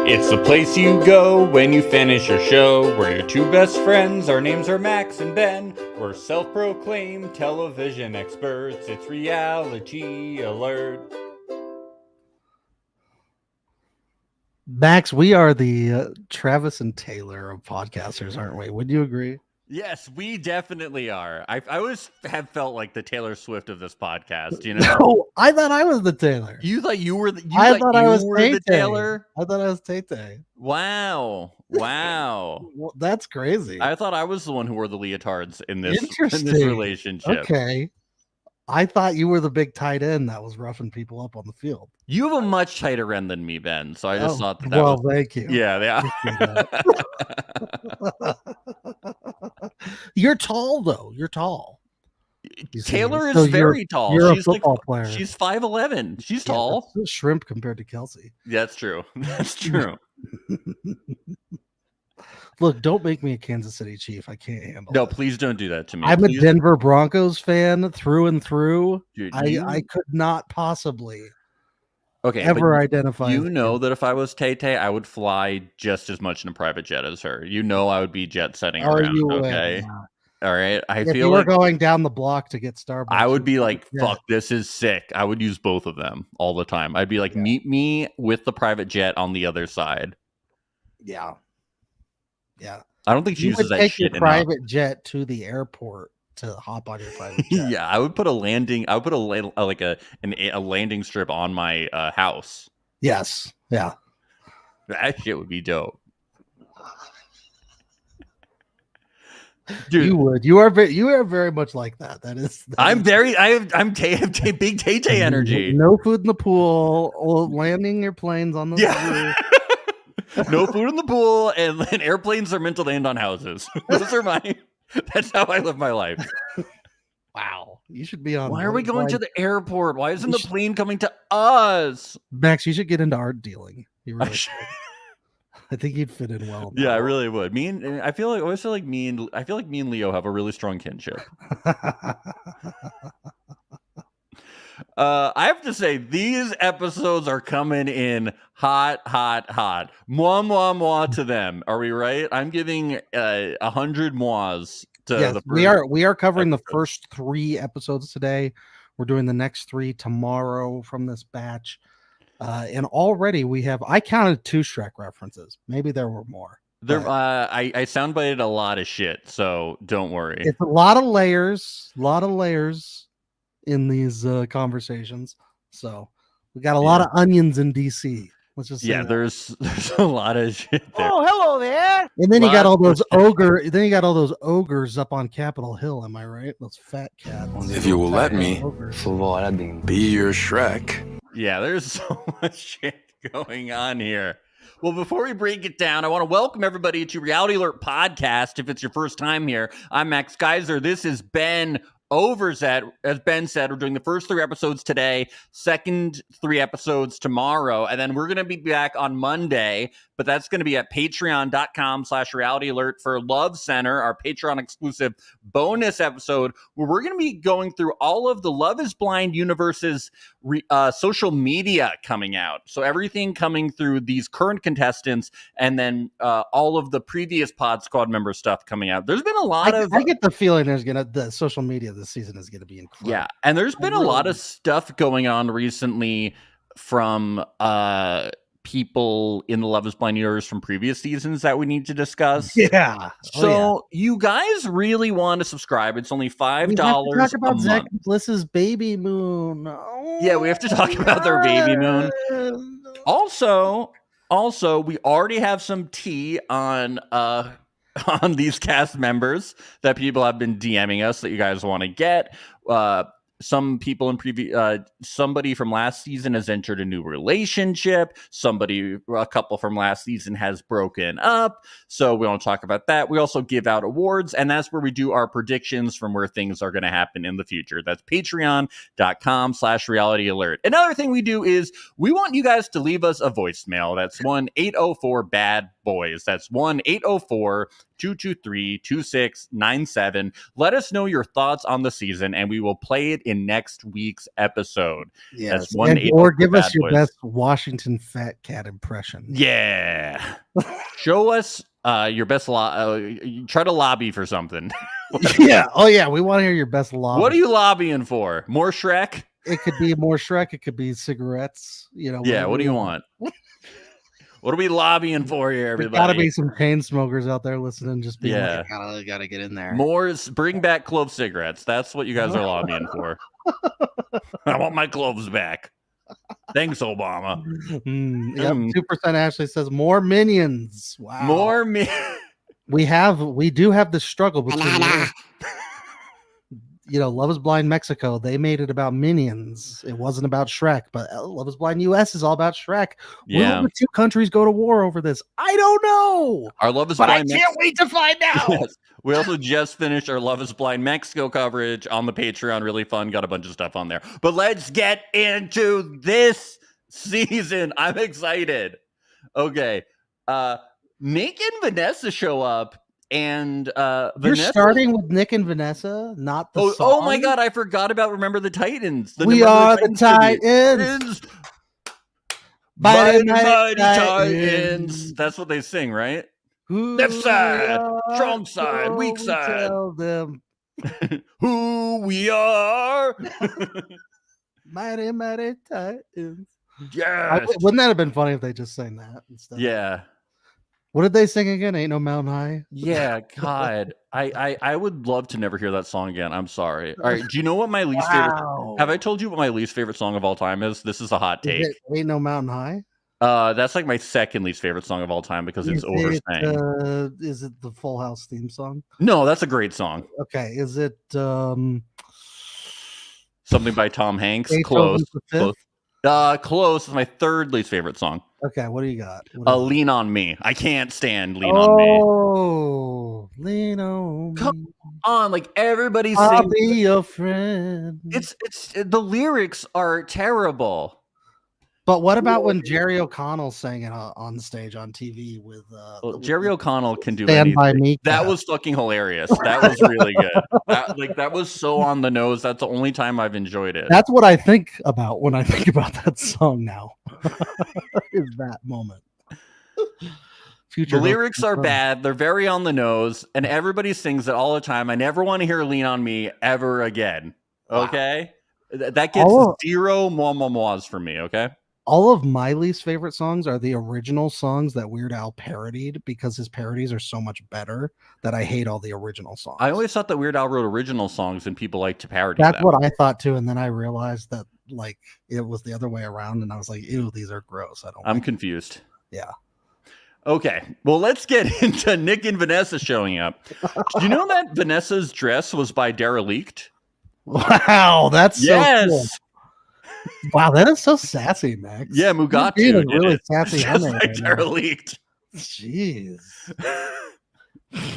It's the place you go when you finish your show. We're your two best friends. Our names are Max and Ben. We're self-proclaimed television experts. It's Reality Alert. Max, we are the Travis and Taylor of podcasters, aren't we? Would you agree? Yes, we definitely are. I always have felt like the Taylor Swift of this podcast, you know? No, I thought I was the Taylor. You thought you were the, I thought I was the Taylor? I thought I was Tay-Tay. Wow. Well, that's crazy. I thought I was the one who wore the leotards in this Interesting. relationship. Okay. I thought you were the big tight end that was roughing people up on the field. You have a much tighter end than me, Ben. So I just thought that well, was... thank you. Yeah. You're tall, though. You're tall. Taylor is very tall. You're she's a football player. She's 5'11". She's tall. That's a shrimp compared to Kelsey. That's true. That's true. Look, don't make me a Kansas City Chief. I can't handle it. No, please don't do that to me. I'm a Denver Broncos fan through and through. Dude, I could not possibly ever identify. You know that if I was Tay-Tay, I would fly just as much in a private jet as her. You know I would be jet setting around. Okay. All right. If you were going down the block to get Starbucks, I would be like, fuck, this is sick. I would use both of them all the time. I'd be like, meet me with the private jet on the other side. Yeah. I don't think she uses that shit enough. Private jet to the airport to hop on your private jet. Yeah, I would put a landing strip on my house. Yes. Yeah. That shit would be dope. Dude, you would. You are very much like that. I'm big Tay-Tay energy. No food in the pool, or landing your planes on the roof. No food in the pool, and airplanes are meant to land on houses. That's how I live my life. Wow. You should be on. Why are we going to the airport? Why isn't the plane coming to us? Max, you should get into art dealing. You really should. I think you'd fit in well. Yeah, I really would. I feel like me and Leo have a really strong kinship. I have to say, these episodes are coming in hot. Moi, moi, moi to them. Are we right? I'm giving 100 mois to yes, the first we are covering the first 3 episodes today. We're doing the next 3 tomorrow from this batch. And already I counted 2 Shrek references. Maybe there were more. I soundbited a lot of shit, so don't worry. It's a lot of layers in these conversations. So we got a lot of onions in DC. Let's just say there's a lot of shit there. Oh, hello there. And then you got all those ogres up on Capitol Hill. Am I right? Those fat cats. If you will let me be your Shrek. Yeah, there's so much shit going on here. Well, before we break it down, I want to welcome everybody to Reality Alert Podcast. If it's your first time here, I'm Max Geyser. This is Ben Overzet. As Ben said, we're doing the first 3 episodes today, second 3 episodes tomorrow, and then we're going to be back on Monday, but that's going to be at patreon.com/reality alert for Love Center, our Patreon exclusive bonus episode, where we're going to be going through all of the Love is Blind universe's social media coming out. So everything coming through these current contestants, and then all of the previous Pod Squad member stuff coming out. There's been a lot I get the feeling the social media this season is going to be incredible. Yeah, and there's been a lot of stuff going on recently from people in the Love is Blind universe from previous seasons that we need to discuss. Yeah. So you guys really want to subscribe. It's only $5 talk about a Zach month. Bliss's baby moon. Oh, yeah, we have to talk about their baby moon. Also, we already have some tea on these cast members that people have been DMing us that you guys want to get. Some people in somebody from last season has entered a new relationship. A couple from last season has broken up. So we want to talk about that. We also give out awards, and that's where we do our predictions from where things are going to happen in the future. That's patreon.com/reality alert. Another thing we do is we want you guys to leave us a voicemail. That's 1-804-BAD-BOYS. That's 1-804 223-2697. Let us know your thoughts on the season, and we will play it in next week's episode. Yes, That's 1-800 or give us Bad your Boys. best Washington Fat Cat impression. Yeah. Show us your best. Try to lobby for something. Yeah. Oh, yeah. We want to hear your best lobby. What are you lobbying for? More Shrek? It could be more Shrek. It could be cigarettes. Yeah. What do you want? What are we lobbying for here, everybody? There's got to be some chain smokers out there listening. Just being like, gotta get in there. Bring back clove cigarettes. That's what you guys are lobbying for. I want my cloves back. Thanks, Obama. 2% Ashley says more minions. Wow. More we do have the struggle between Love is Blind Mexico. They made it about minions. It wasn't about Shrek, but Love is Blind US is all about Shrek. Yeah. Will the two countries go to war over this? I don't know. Our Love is Blind I can't wait to find out. Yes. We also just finished our Love is Blind Mexico coverage on the Patreon. Really fun. Got a bunch of stuff on there. But let's get into this season. I'm excited. Okay. Nick and Vanessa show up. And You're Vanessa, starting with Nick and Vanessa, not the song? Oh my god, I forgot about Remember the Titans. We are the Titans. Mighty Titans. That's what they sing, right? Left side, strong side, weak side. Them. Who we are. Mighty Titans. Yes. Wouldn't that have been funny if they just sang that instead? Yeah. What did they sing again? Ain't No Mountain High? Yeah, God. I would love to never hear that song again. I'm sorry. All right. Do you know what my least favorite? Have I told you what my least favorite song of all time is? This is a hot take. Ain't No Mountain High? That's like my second least favorite song of all time because it's oversang. Is it the Full House theme song? No, that's a great song. Okay. Is it something by Tom Hanks? Close. Close is my third least favorite song. Okay, what do you got? Lean on Me. I can't stand Lean on Me. Oh, lean on me. Come on, like everybody's I'll singing. be your friend. It's the lyrics are terrible. But what about when Jerry O'Connell sang it on stage on TV with Jerry O'Connell can do Stand anything. By Me. That was fucking hilarious. That was really good. That was so on the nose. That's the only time I've enjoyed it. That's what I think about when I think about that song now. Is that moment. The lyrics are bad. They're very on the nose, and everybody sings it all the time. I never want to hear Lean on Me ever again. Okay? Wow. That gets zero mois for me, okay? All of my least favorite songs are the original songs that Weird Al parodied because his parodies are so much better that I hate all the original songs. I always thought that Weird Al wrote original songs and people like to parody That's them. what I thought too, and then I realized that like it was the other way around, and I was like, ew, these are gross. I'm confused. Yeah. Okay, well, let's get into Nick and Vanessa showing up. Did you know that Vanessa's dress was by Derelict? Wow, that's yes. So cool. Wow, that is so sassy, Max. Yeah, Mugatu did really sassy. Just like Derelict. Jeez.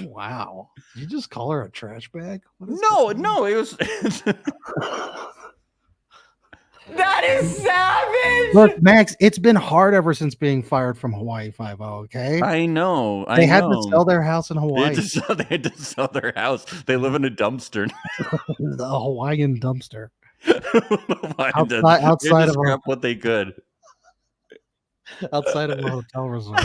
Wow. Did you just call her a trash bag? No, it was. That is savage. Look, Max, it's been hard ever since being fired from Hawaii 5-0, okay? I know. They had to sell their house in Hawaii. They had to sell their house. They live in a dumpster. The Hawaiian dumpster. outside of what they could. Outside of a hotel resort.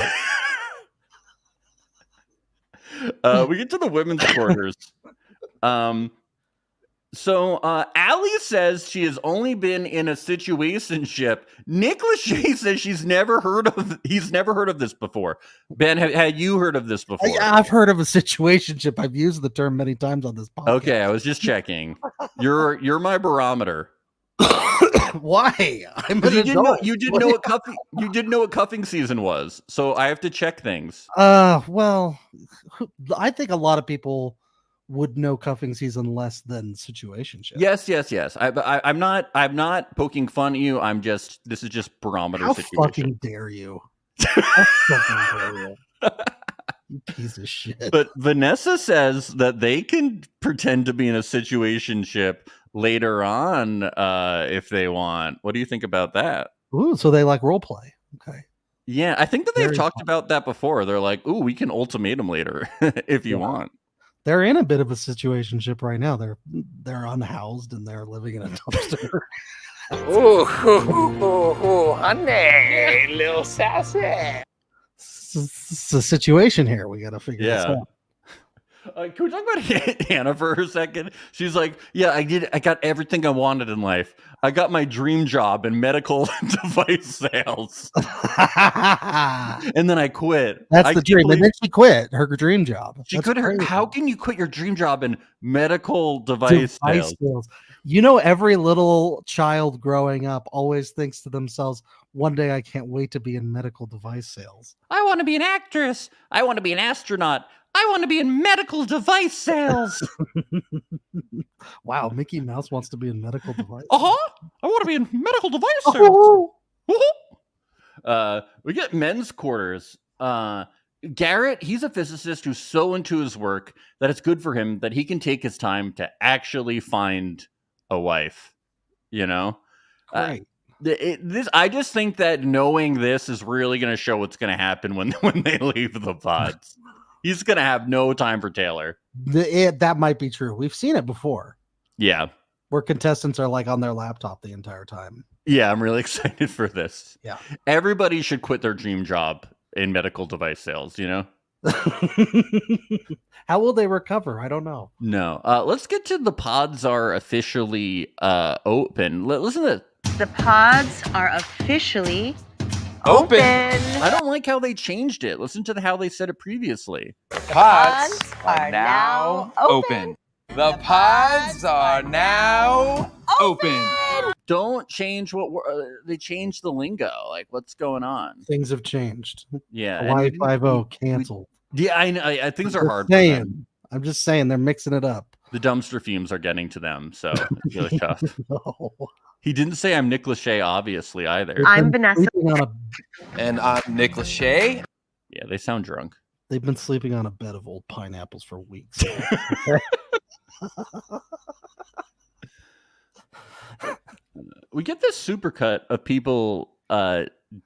We get to the women's quarters. So Allie says she has only been in a situationship. Nick Lachey says he's never heard of this before. Ben, had you heard of this before? I've heard of a situationship. I've used the term many times on this podcast. Okay, I was just checking. You're my barometer. Why? You didn't know what cuffing season was, so I have to check things. Well, I think a lot of people would know cuffing season less than situationship. Yes. I'm not poking fun at you. This is just barometer How situation. fucking dare you? How fucking dare you? You piece of shit. But Vanessa says that they can pretend to be in a situationship later on if they want. What do you think about that? Ooh, so they like role play. Okay. Yeah, I think that they've Very talked fun. about that before. They're like, "Ooh, we can ultimatum later if you Yeah. want." They're in a bit of a situationship right now. They're unhoused and they're living in a dumpster. Ooh, honey, little sassy. It's a situation here. We got to figure this Yeah. out. Can we talk about Hannah for a second? She's like, "Yeah, I got everything I wanted in life. I got my dream job in medical device sales, and then I quit. That's I the can't dream. And believe then she quit her dream job. she That's quit her. crazy. How can you quit your dream job in medical device sales? Sales. You know, every little child growing up always thinks to themselves, one day I can't wait to be in medical device sales. I want to be an actress. I want to be an astronaut. I want to be in medical device sales. Wow, Mickey Mouse wants to be in medical device. I want to be in medical device sales. We get men's quarters. Garrett, he's a physicist who's so into his work that it's good for him that he can take his time to actually find a wife. You know, Great. I just think that knowing this is really going to show what's going to happen when they leave the pods. He's going to have no time for Taylor. That might be true. We've seen it before. Yeah. Where contestants are like on their laptop the entire time. Yeah, I'm really excited for this. Yeah. Everybody should quit their dream job in medical device sales, you know? How will they recover? I don't know. No. Let's get to the pods are officially open. Listen to this. The pods are officially Open. I don't like how they changed it. Listen to how they said it previously. Pods are now open. The pods are now open. Don't change what they changed the lingo. Like, what's going on? Things have changed. Yeah. Hawaii 5-0 canceled. Yeah, I things are hard. I'm just saying they're mixing it up. The dumpster fumes are getting to them, so it's really tough. No. He didn't say I'm Nick Lachey, obviously, either. I'm Vanessa. And I'm Nick Lachey. Yeah, they sound drunk. They've been sleeping on a bed of old pineapples for weeks. We get this supercut of people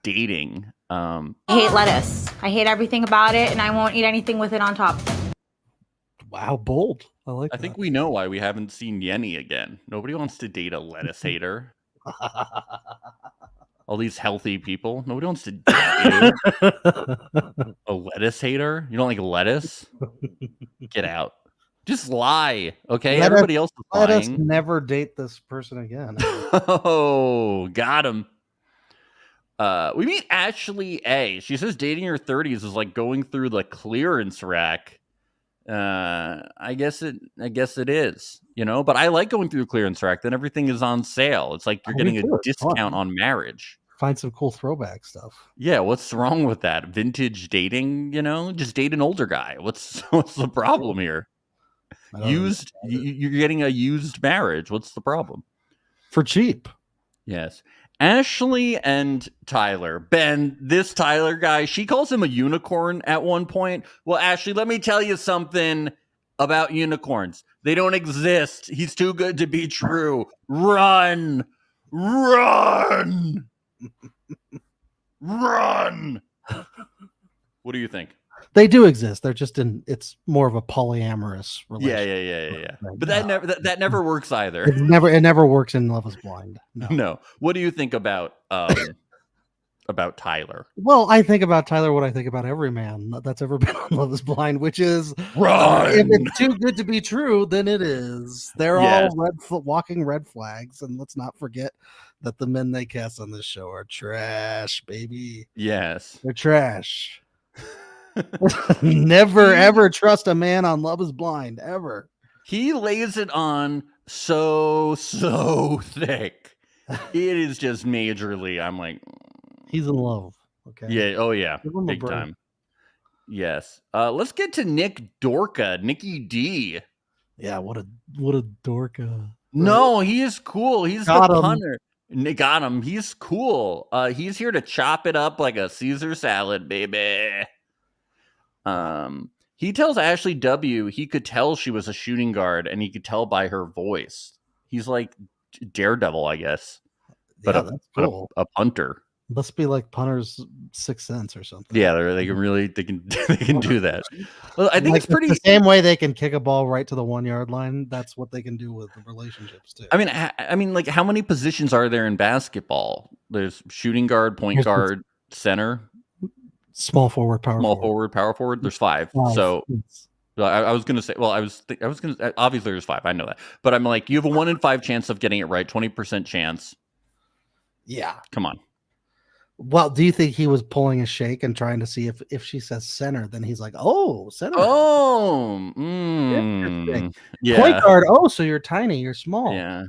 dating. I hate lettuce. I hate everything about it, and I won't eat anything with it on top. Wow, bold. I think we know why we haven't seen Yenny again. Nobody wants to date a lettuce hater. All these healthy people. Nobody wants to date a lettuce hater. You don't like lettuce? Get out. Just lie, okay? Everybody else is lying. Let us never date this person again. Oh, got him. We meet Ashley A. She says dating her 30s is like going through the clearance rack. I guess it is, you know, but I like going through the clearance rack. Then everything is on sale. It's like you're getting a discount on marriage. Find some cool throwback stuff. Yeah, what's wrong with that? Vintage dating, you know? Just date an older guy. What's the problem here? Used, you're getting a used marriage. What's the problem? For cheap. Yes. Ashley and Tyler. Ben, this Tyler guy, she calls him a unicorn at one point. Well, Ashley, let me tell you something about unicorns. They don't exist. He's too good to be true. Run! Run! Run! What do you think? They do exist. They're just it's more of a polyamorous Yeah. relationship. But that never works either. It never works in Love Is Blind. No. What do you think about Tyler? Well, I think about Tyler what I think about every man that's ever been on Love Is Blind, which is run. If it's too good to be true, then it is. They're all walking red flags, and let's not forget that the men they cast on this show are trash, baby. Yes, they're trash. Never ever trust a man on Love Is Blind ever. He lays it on so thick. It is just majorly. I'm like, he's in love. Okay. Yeah. Oh yeah. Big time. Yes. Let's get to Nick Dorka, Nicky D. Yeah. What a Dorka. No, he is cool. He's the punter. Got him. He's cool. He's here to chop it up like a Caesar salad, baby. He tells Ashley W. he could tell she was a shooting guard, and he could tell by her voice. He's like Daredevil, I guess, but that's cool. A punter. Must be like punter's sixth sense or something. Yeah, they can they can do that. Well, I think Like, it's pretty. the same way they can kick a ball right to the 1 yard line. That's what they can do with the relationships too. I mean, like, how many positions are there in basketball? There's shooting guard, point guard, center, Small forward, power small forward. forward, power forward. There's 5. So I was gonna say, well, I was gonna obviously there's 5. I know that, but I'm like, you have a 1 in 5 chance of getting it right, 20% chance. Yeah. Come on. Well, do you think he was pulling a shake and trying to see if she says center, then he's like, oh, center. Oh, Interesting. yeah. Point guard. Oh, so you're tiny, you're small. Yeah.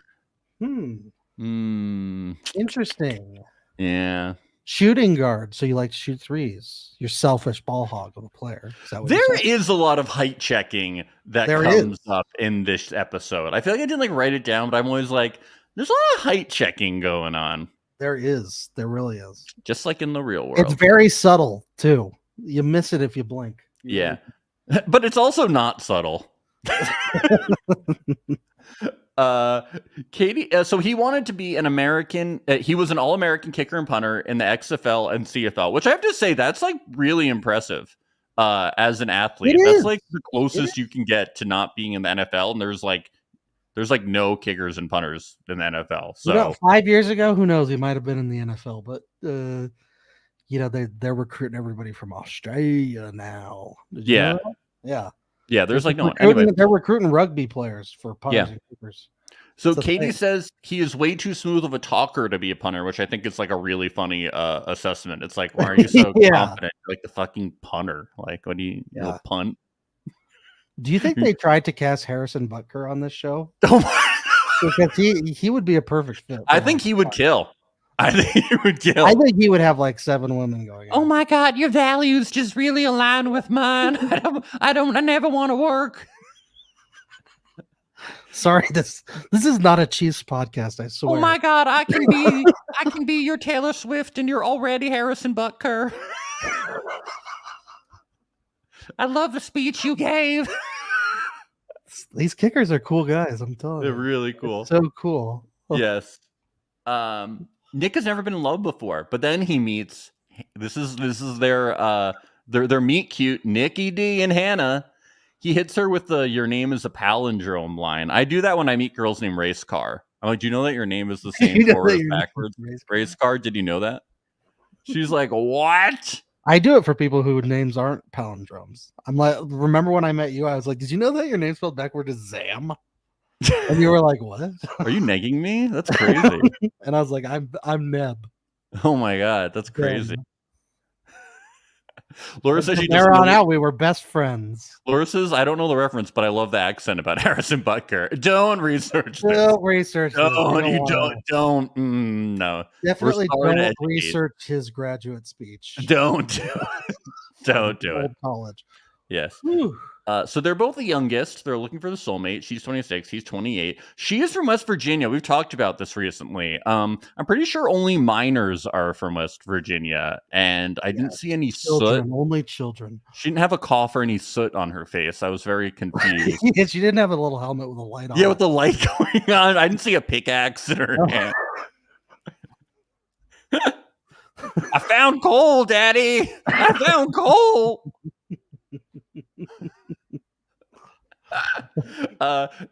Interesting. Yeah. Shooting guard. So you like to shoot threes. You're selfish ball hog of a player. Is that what There is a lot of height checking that comes up in this episode. I feel like I didn't like write it down, but I'm always like, there's a lot of height checking going on. There is. There really is. Just like in the real world. It's very subtle too. You miss it if you blink. Yeah. But it's also not subtle. Katie, so he wanted to be an American. He was an All-American kicker and punter in the XFL and CFL, which I have to say that's like really impressive as an athlete. That's like the closest you can get to not being in the NFL. And there's like no kickers and punters in the NFL. So 5 years ago, who knows? He might have been in the NFL, but they're recruiting everybody from Australia now. Did you know that? Yeah. There's like no one. Anyway, they're recruiting rugby players for punters and kickers. So Katie says he is way too smooth of a talker to be a punter, which I think is like a really funny assessment. It's like, why are you so confident? You're like the fucking punter. Like, what do you punt? Do you think they tried to cast Harrison Butker on this show? Oh because he would be a perfect fit. I think he would kill. I think he would kill. I think he would have like 7 women going. Oh my God, your values just really align with mine. I never want to work. Sorry, this is not a Chiefs podcast, I swear. Oh my God, I can be your Taylor Swift and you're already Harrison Butker. I love the speech you gave. These kickers are cool guys, I'm telling you. They're really cool. It's so cool. Yes. Nick has never been in love before, but then he meets this is their meet cute, Nikki D and Hannah. He hits her with the "your name is a palindrome" line. I do that when I meet girls named Race Car. I'm like, do you know that your name is the same forward as backwards? Race Car, did you know that? She's like, what? I do it for people whose names aren't palindromes. I'm like, remember when I met you? I was like, did you know that your name spelled backward is Zam? And you were like, what? Are you negging me? That's crazy. And I was like, I'm Neb. Oh my God, that's crazy. Laura says she there on out we were best friends. Laura says, I don't know the reference, but I love the accent about Harrison Butker. Don't research this. Don't research this. Don't. No. Definitely don't research his graduate speech. Don't do it. Don't do it. College. Yes. So they're both the youngest. They're looking for the soulmate. She's 26. He's 28. She is from West Virginia. We've talked about this recently. I'm pretty sure only minors are from West Virginia, and I didn't see any soot. Only children. She didn't have a cough or any soot on her face. I was very confused. Yeah, she didn't have a little helmet with a light on. Yeah, with the light going on. I didn't see a pickaxe in her hand. I found coal, Daddy. I found coal.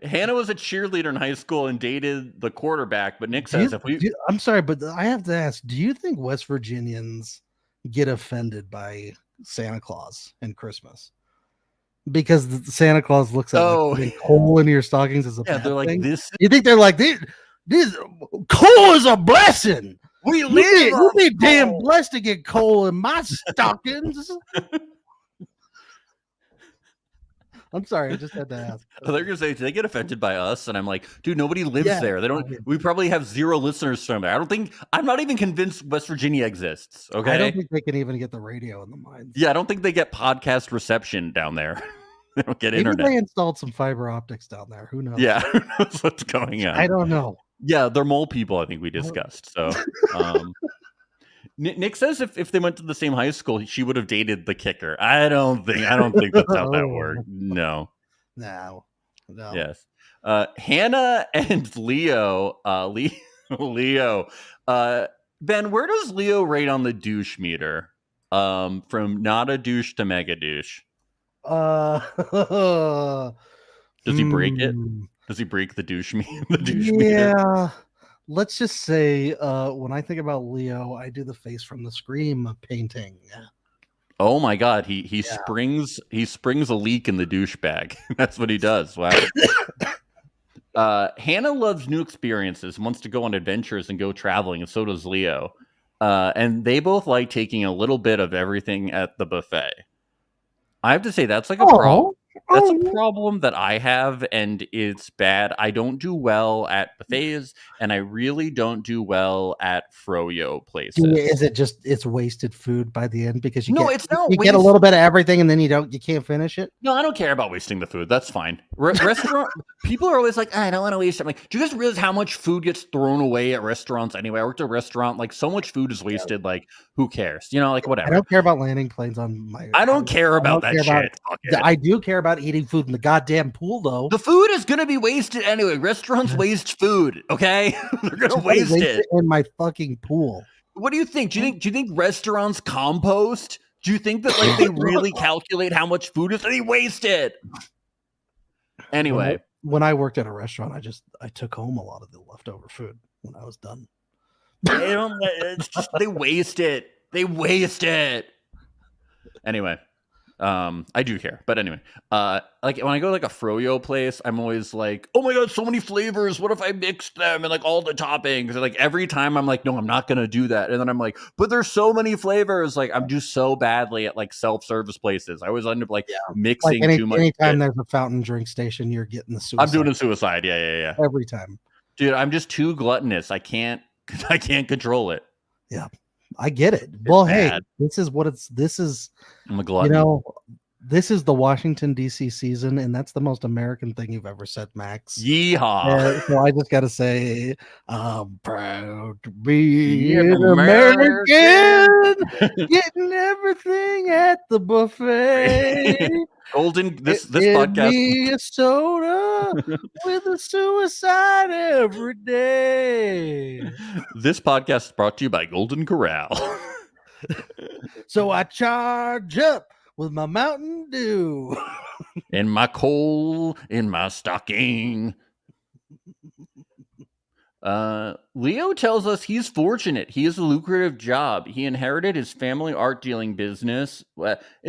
Hannah was a cheerleader in high school and dated the quarterback, but Nick says I'm sorry, but I have to ask, do you think West Virginians get offended by Santa Claus and Christmas? Because Santa Claus looks at like, coal in your stockings as a bad they're like thing? this. You think they're like this coal is a blessing. You be damn blessed to get coal in my stockings. I'm sorry, I just had to ask. They're gonna say, do they get offended by us? And I'm like, dude, nobody lives there. They don't. We probably have 0 listeners from there. I'm not even convinced West Virginia exists. Okay, I don't think they can even get the radio in the mines. Yeah, I don't think they get podcast reception down there. They don't get Maybe internet. They installed some fiber optics down there. Who knows? Yeah, who knows what's going on? I don't know. Yeah, they're mole people. I think we discussed. So. Nick says if they went to the same high school, she would have dated the kicker. I don't think that's how that worked. No. Yes. Hannah and Leo, Ben, where does Leo rate on the douche meter? From not a douche to mega douche. Does Does he break it? Does he break the douche meter? Yeah. Let's just say when I think about Leo, I do the face from the Scream painting. Oh my god, he springs a leak in the douche bag. That's what he does. Wow. Hannah loves new experiences, wants to go on adventures and go traveling, and so does Leo. And they both like taking a little bit of everything at the buffet. I have to say that's like a problem. That's a problem that I have, and it's bad. I don't do well at buffets, and I really don't do well at froyo places. Is it just it's wasted food by the end because you it's not. You get a little bit of everything, and then you can't finish it. No, I don't care about wasting the food. That's fine. Restaurant people are always like, I don't want to waste it. I'm like, do you guys realize how much food gets thrown away at restaurants anyway? I worked at a restaurant, like so much food is wasted. Like, who cares? Like whatever. I don't care about landing planes on my. I don't care about that shit. I do care about eating food in the goddamn pool, though. The food is gonna be wasted anyway. Restaurants waste food. Okay, they're gonna waste it in my fucking pool. What do you think? Do you think restaurants compost? Do you think that like they really calculate how much food is they waste it? Anyway, when I worked at a restaurant, I took home a lot of the leftover food when I was done. They waste it. They waste it. Anyway, I do care, but anyway, like when I go to like a froyo place, I'm always like, oh my god, so many flavors. What if I mixed them and like all the toppings? And like every time I'm like, no, I'm not gonna do that. And then I'm like, but there's so many flavors. Like I'm just so badly at like self-service places. I always end up like mixing too much. Anytime there's a fountain drink station, you're getting the suicide. I'm doing a suicide. Yeah. Every time, dude. I'm just too gluttonous. I can't control it. Yeah. I get it. Well, hey, this is I'm a glutton. This is the Washington D.C. season, and that's the most American thing you've ever said, Max. Yeehaw! So I just gotta say, I'm proud to be an American, getting everything at the buffet. Golden, this podcast, Minnesota with a suicide every day. This podcast is brought to you by Golden Corral. So I charge up with my Mountain Dew and my coal in my stocking. Leo tells us he's fortunate. He has a lucrative job. He inherited his family art dealing business.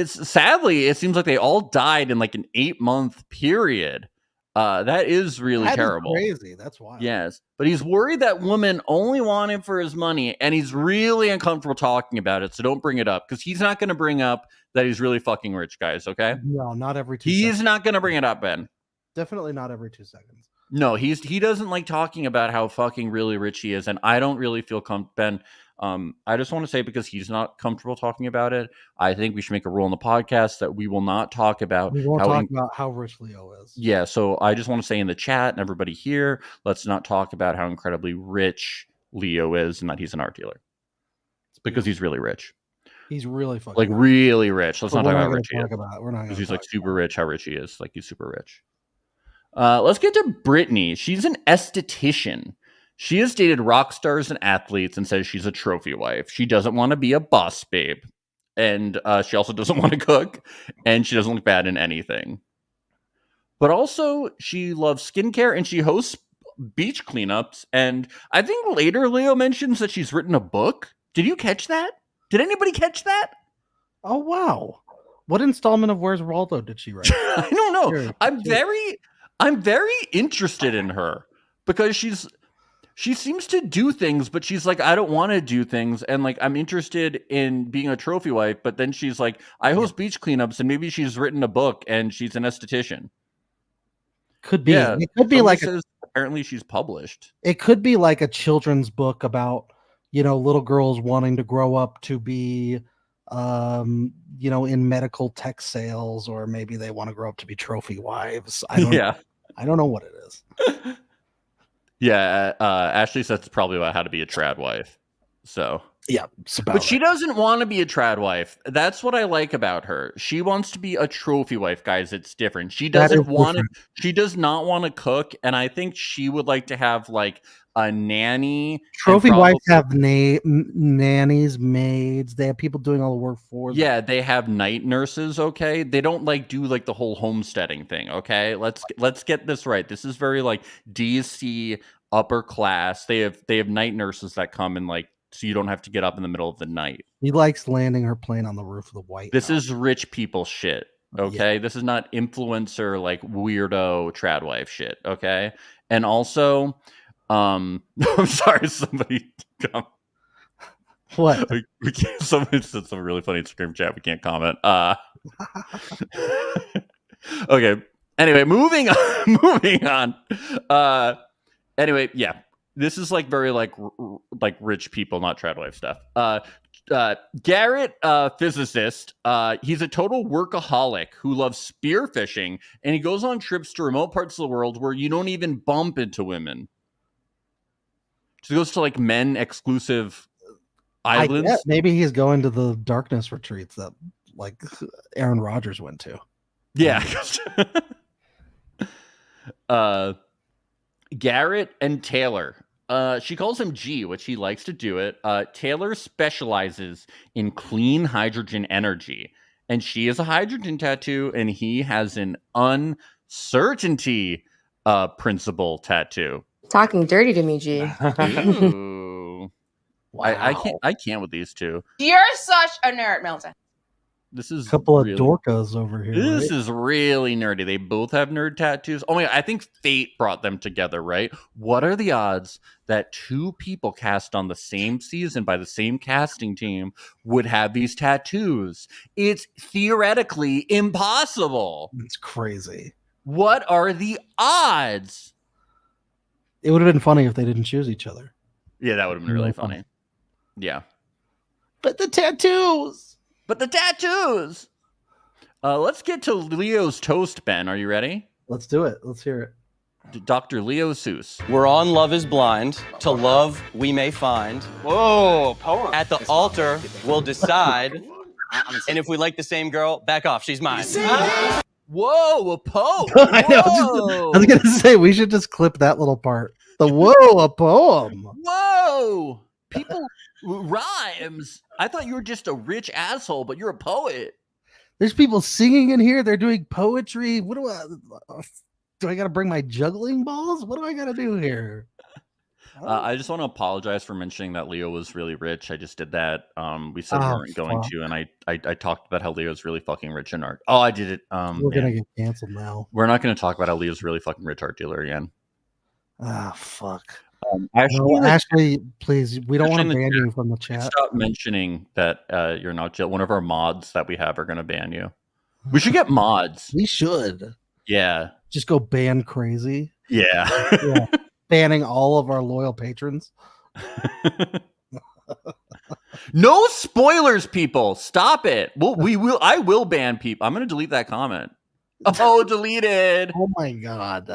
Sadly, it seems like they all died in like an 8-month period. That is really terrible. Crazy. That's wild. Yes, but he's worried that women only want him for his money, and he's really uncomfortable talking about it. So don't bring it up because he's not going to bring up that he's really fucking rich, guys. Okay? No, not every 2 seconds. He's not going to bring it up, Ben. Definitely not every 2 seconds. No, he doesn't like talking about how fucking really rich he is, and I don't really feel Ben. I just want to say because he's not comfortable talking about it, I think we should make a rule on the podcast that we will not talk about. We won't talk about how rich Leo is. Yeah, so I just want to say in the chat and everybody here, let's not talk about how incredibly rich Leo is and that he's an art dealer. It's because he's really rich. He's really fucking like really rich. Let's not talk about how rich he is. We're not because he's like super rich. How rich he is, like he's super rich. Let's get to Brittany. She's an esthetician. She has dated rock stars and athletes and says she's a trophy wife. She doesn't want to be a boss babe. And she also doesn't want to cook. And she doesn't look bad in anything. But also, she loves skincare and she hosts beach cleanups. And I think later Leo mentions that she's written a book. Did you catch that? Did anybody catch that? Oh, wow. What installment of Where's Waldo did she write? I don't know. I'm very interested in her because she seems to do things, but she's like, I don't want to do things. And like, I'm interested in being a trophy wife. But then she's like, I host beach cleanups and maybe she's written a book and she's an esthetician. Could be. Yeah, it could be like, apparently she's published. It could be like a children's book about, little girls wanting to grow up to be, in medical tech sales, or maybe they want to grow up to be trophy wives. I don't know what it is. Yeah, Ashley says it's probably about how to be a trad wife. So Yeah, it's about But she right. doesn't want to be a trad wife. That's what I like about her. She wants to be a trophy wife, guys. It's different. She That doesn't is want to. different. She does not want to cook, and I think she would like to have like a nanny. and Trophy probably- wives have nannies, maids. They have people doing all the work for them. Yeah, they have night nurses. Okay, they don't like do like the whole homesteading thing. Okay, let's get this right. This is very like DC upper class. They have night nurses that come and like so you don't have to get up in the middle of the night. He likes landing her plane on the roof of the White This House. is rich people shit. Okay, this is not influencer like weirdo trad wife shit. Okay, and also, I'm sorry, somebody. What? We can't, somebody said some really funny Instagram chat. We can't comment. Okay. Anyway, moving on. Moving on. Anyway, yeah. This is like very like rich people, not trad wife stuff. Garrett, physicist, he's a total workaholic who loves spearfishing, and he goes on trips to remote parts of the world where you don't even bump into women. So he goes to like men exclusive islands. Maybe he's going to the darkness retreats that like Aaron Rodgers went to. Yeah. Garrett and Taylor. She calls him G, which he likes to do it. Taylor specializes in clean hydrogen energy, and she has a hydrogen tattoo, and he has an uncertainty principle tattoo. Talking dirty to me, G. Ooh. Wow. I can't with these two. You're such a nerd, Milton. This is A couple of really, dorkas over here. This right? is really nerdy. They both have nerd tattoos. Oh my God, I think fate brought them together, right? What are the odds that two people cast on the same season by the same casting team would have these tattoos? It's theoretically impossible. It's crazy. What are the odds? It would have been funny if they didn't choose each other. Yeah, that would have been really Really funny. funny. Yeah. But the tattoos. But the tattoos. Let's get to Leo's toast, Ben. Are you ready? Let's do it. Let's hear it. Dr. Leo Seuss. We're on Love is Blind. To love we may find. Whoa, poem. At the altar we'll decide. And if we like the same girl, back off. She's mine. Whoa, a poem. I know, I was gonna say we should just clip that little part. The whoa, a poem. Whoa! People rhymes. I thought you were just a rich asshole, but you're a poet. There's people singing in here. They're doing poetry. What do I got to bring my juggling balls? What do I got to do here? I just want to apologize for mentioning that Leo was really rich. I just did that. We said we weren't going to, and I talked about how Leo's really fucking rich in art. Oh, I did it. We're gonna get canceled now. We're not going to talk about how Leo's really fucking rich art dealer again. Ah, fuck. Ashley, please. We don't want to Ashley in the ban you from the chat. stop mentioning that you're not jail. One of our mods that we have are going to ban you. We should get mods. We should. Yeah. Just go ban crazy. Yeah. Yeah. Banning all of our loyal patrons. No spoilers, people. Stop it. I will ban people. I'm going to delete that comment. Oh, deleted. Oh my god.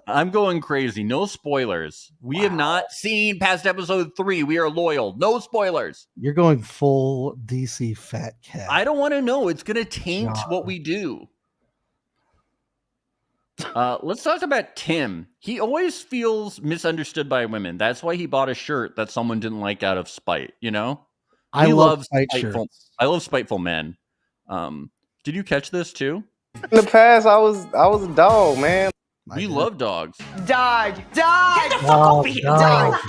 I'm going crazy. No spoilers. We have not seen past episode 3. We are loyal. No spoilers. You're going full DC fat cat. I don't want to know. It's going to taint what we do. Let's talk about Tim. He always feels misunderstood by women. That's why he bought a shirt that someone didn't like out of spite, you know? I He love loves spite spiteful. shirts. I love spiteful men. Did you catch this too? In the past, I was a dog, man. We love dogs. Dog. Get the fuck Oh, over here. dog. Dog.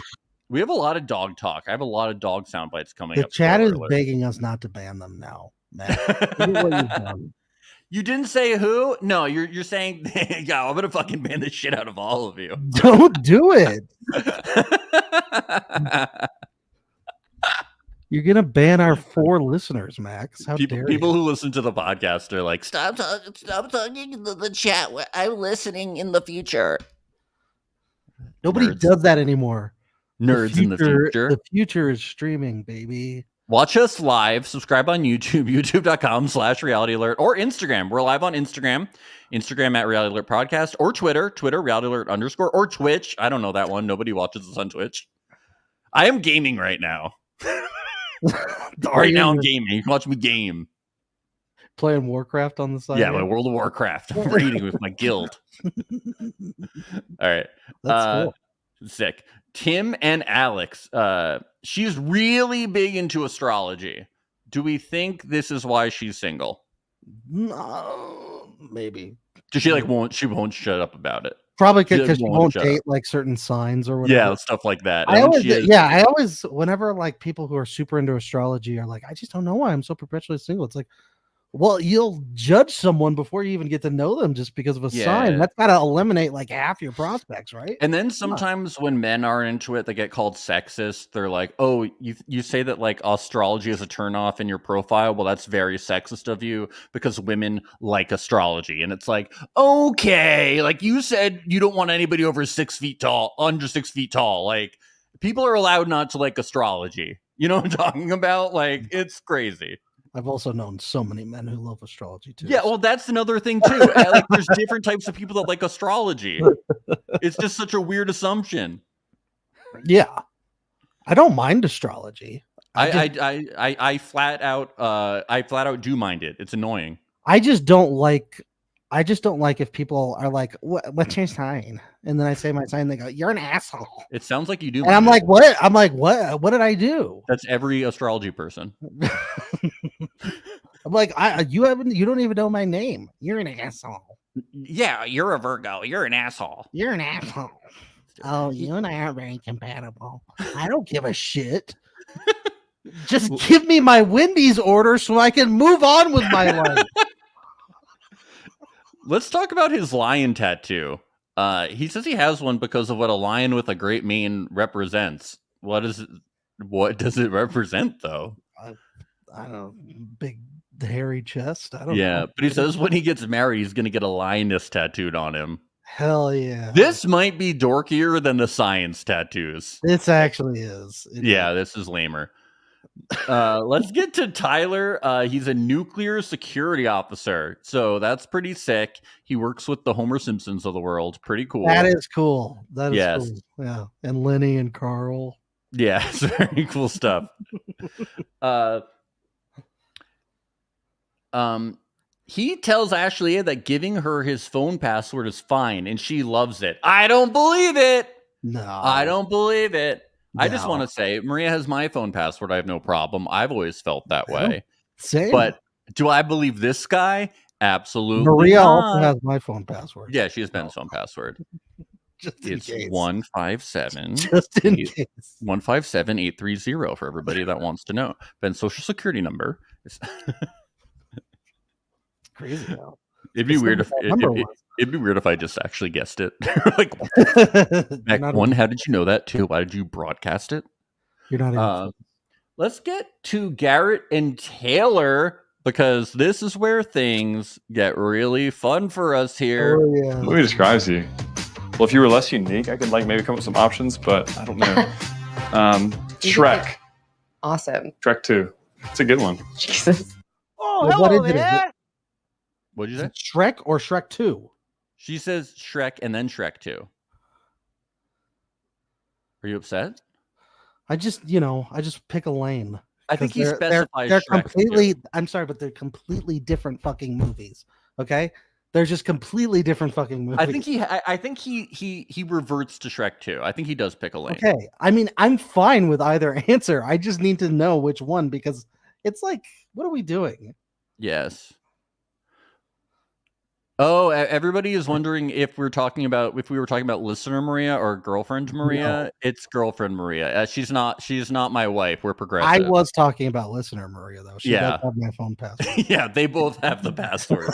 We have a lot of dog talk. I have a lot of dog sound bites coming The up. chat is Spoiler alert. begging us not to ban them now. Matt. Look at what you've done. You didn't say who? No, you're saying, yeah, I'm gonna fucking ban the shit out of all of you. Don't do it. You're gonna ban our 4 listeners, Max. How dare people you? who listen to the podcast are like, stop talking in the chat. I'm listening in the future. Nobody nerds. does that anymore. Nerds in the future. The future is streaming, baby. Watch us live. Subscribe on YouTube, youtube.com/Reality Alert, or Instagram. We're live on Instagram at Reality Alert Podcast, or Twitter, Reality Alert _, or Twitch. I don't know that one. Nobody watches us on Twitch. I am gaming right now. Right now I'm gaming. You can watch me game. Playing Warcraft on the side. Yeah, my World of Warcraft. I'm raiding with my guild. All right. That's cool. Sick. Tim and Alex. She's really big into astrology. Do we think this is why she's single? No, maybe. Does she won't shut up about it? Probably because she won't date like certain signs or whatever. Yeah, stuff like that. I always, whenever like people who are super into astrology are like, I just don't know why I'm so perpetually single. It's like, well, you'll judge someone before you even get to know them just because of a sign. That's got to eliminate like half your prospects, right? And then sometimes when men are into it, they get called sexist. They're like, oh, you say that like astrology is a turnoff in your profile. Well, that's very sexist of you because women like astrology. And it's like, okay, like you said, you don't want anybody over 6 feet tall, under 6 feet tall. Like people are allowed not to like astrology. You know what I'm talking about? Like it's crazy. I've also known so many men who love astrology too. Yeah, well, that's another thing too. Like, there's different types of people that like astrology. It's just such a weird assumption. Yeah, I don't mind astrology. I flat out do mind it. It's annoying. I just don't like if people are like, what's your sign? And then I say my sign, they go, you're an asshole. It sounds like you do. And I'm like, what? I'm like, what did I do? That's every astrology person. I'm like, you don't even know my name. You're an asshole. Yeah, you're a Virgo. You're an asshole. You're an asshole. Oh, you and I aren't very compatible. I don't give a shit. Just give me my Wendy's order so I can move on with my life. Let's talk about his lion tattoo. He says he has one because of what a lion with a great mane represents. What does it represent, though? I don't know. Big hairy chest. I don't know. Yeah, but he says when he gets married, he's going to get a lioness tattooed on him. Hell yeah. This might be dorkier than the science tattoos. This actually is. This is lamer. Let's get to Tyler. He's a nuclear security officer, so that's pretty sick. He works with the Homer Simpsons of the world. Pretty cool. That is cool. That is cool. Yeah, and Lenny and Carl. Yeah, it's very cool stuff. He tells Ashley that giving her his phone password is fine, and she loves it. I don't believe it. No, I don't believe it. No. I just want to say, Maria has my phone password. I have no problem. I've always felt that way. Same. But do I believe this guy? Absolutely. Maria not. also has my phone password. Yeah, she has Ben's phone password. It's 157. Just in case. 157-830 for everybody that wants to know. Ben's social security number is crazy now. It'd be weird if I just actually guessed it. Like, Mac one, how did you know that too? Why did you broadcast it? You're not. Let's get to Garrett and Taylor because this is where things get really fun for us here. Oh, yeah. The movie describes you. Well, if you were less unique, I could maybe come up with some options, but I don't know. Shrek. Awesome. Shrek 2. It's a good one. Jesus. Oh, hello there. What'd you say? Shrek or Shrek 2? She says Shrek and then Shrek 2. Are you upset? I just pick a lane. I think he specifies they're Shrek completely. 2. I'm sorry, but they're completely different fucking movies. Okay, they're just completely different fucking movies. I think he reverts to Shrek 2. I think he does pick a lane. Okay, I mean, I'm fine with either answer. I just need to know which one because it's like, what are we doing? Yes. Oh, everybody is wondering if we were talking about listener Maria or girlfriend Maria. No. It's girlfriend Maria. She's not my wife. We're progressive. I was talking about listener Maria though. She does have my phone password. Yeah, they both have the password.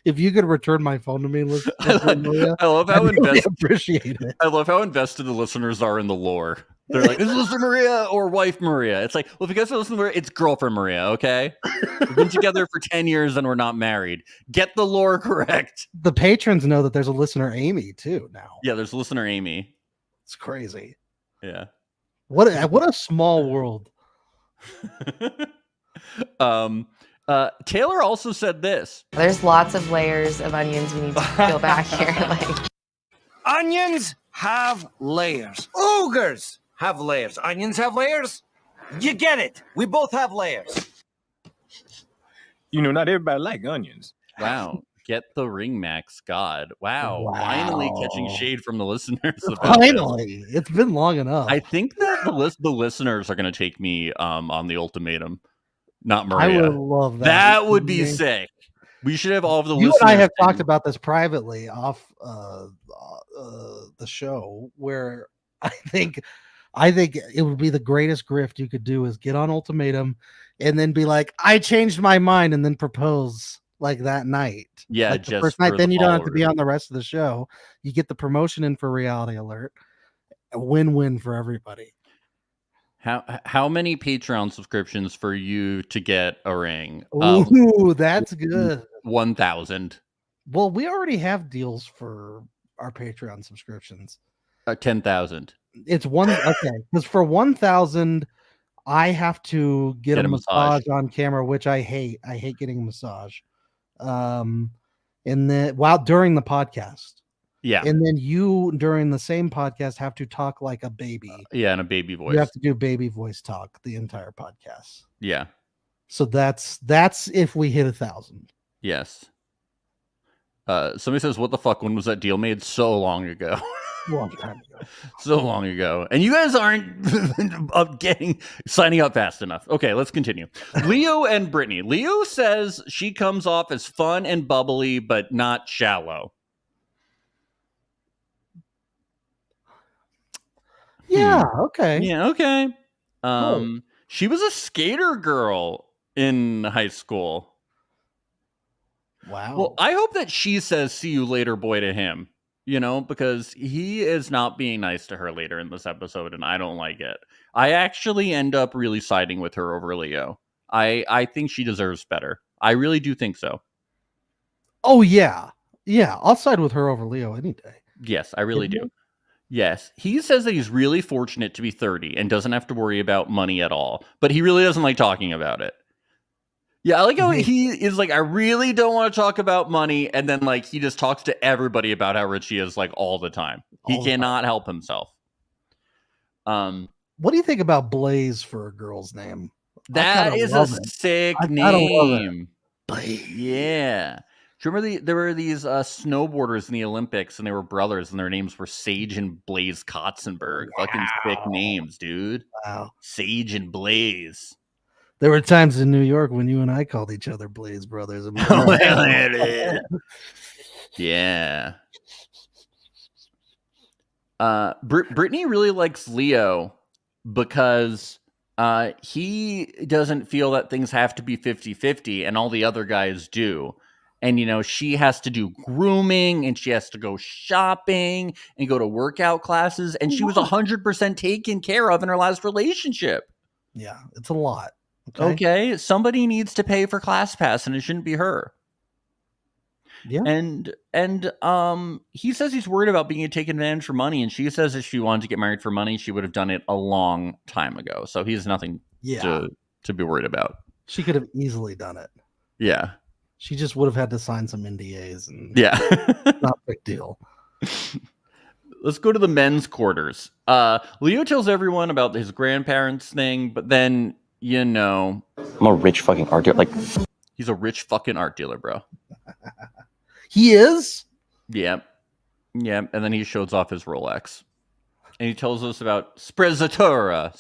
If you could return my phone to me, listener Maria, I love how appreciate it. I love how invested the listeners are in the lore. They're like, is it listener Maria or wife Maria? It's like, well, if you guys are listening to Maria, it's girlfriend Maria, okay? We've been together for 10 years and we're not married. Get the lore correct. The patrons know that there's a listener Amy too now. Yeah, there's listener Amy. It's crazy. Yeah. What a small world. Taylor also said this. There's lots of layers of onions we need to peel back here. Like, onions have layers. Ogres have layers. Onions have layers. You get it. We both have layers. You know, not everybody like onions. Wow. Get the ring, Max. God. Wow. Finally catching shade from the listeners. Finally. It's been long enough. I think that the listeners are going to take me on the ultimatum, not Maria. I would love that. That would be sick. We should have all of the You listeners. and I have talked about this privately off the show, where I think it would be the greatest grift you could do is get on ultimatum and then be like, I changed my mind, and then propose like that night. Yeah, like the just first night. for Then the you don't have to followers. be on the rest of the show. You get the promotion in for Reality Alert. A win-win for everybody. How many Patreon subscriptions for you to get a ring? Ooh, that's good. 1,000. Well, we already have deals for our Patreon subscriptions. 10,000. It's one okay, because for 1,000, I have to get a massage on camera, which I hate. I hate getting a massage. And then during the podcast. Yeah. And then you during the same podcast have to talk like a baby. Yeah, in a baby voice. You have to do baby voice talk the entire podcast. Yeah. So that's if we hit 1,000. Yes. Somebody says, what the fuck? When was that deal made? So long ago. Long time ago. So long ago. And you guys aren't signing up fast enough. Okay, let's continue. Leo and Brittany. Leo says she comes off as fun and bubbly, but not shallow. Yeah, okay. Yeah, okay. She was a skater girl in high school. Wow. Well, I hope that she says "see you later, boy" to him, because he is not being nice to her later in this episode, and I don't like it. I actually end up really siding with her over Leo. I think she deserves better. I really do think so. Oh, yeah. Yeah, I'll side with her over Leo any day. Yes, I really do. Yes, he says that he's really fortunate to be 30 and doesn't have to worry about money at all, but he really doesn't like talking about it. Yeah, I like how he is like, I really don't want to talk about money, and then like he just talks to everybody about how rich he is like all the time. He cannot help himself. What do you think about Blaze for a girl's name? That is a sick name. Blaze. Yeah. Do you remember there were these snowboarders in the Olympics, and they were brothers, and their names were Sage and Blaze Kotzenberg. Wow. Fucking sick names, dude. Wow. Sage and Blaze. There were times in New York when you and I called each other Blaze brothers. Yeah. Brittany really likes Leo because he doesn't feel that things have to be 50-50 and all the other guys do. And, she has to do grooming and she has to go shopping and go to workout classes. And she was 100% taken care of in her last relationship. Yeah, it's a lot. Okay. Somebody needs to pay for ClassPass and it shouldn't be her. Yeah. And he says he's worried about being taken advantage for money. And she says if she wanted to get married for money, she would have done it a long time ago. So he has nothing to be worried about. She could have easily done it. Yeah. She just would have had to sign some NDAs. And yeah. Not a big deal. Let's go to the men's quarters. Leo tells everyone about his grandparents thing, but then, I'm a rich fucking art dealer. He's a rich fucking art dealer, bro. He is? Yep. Yep. And then he shows off his Rolex. And he tells us about Sprezzatura.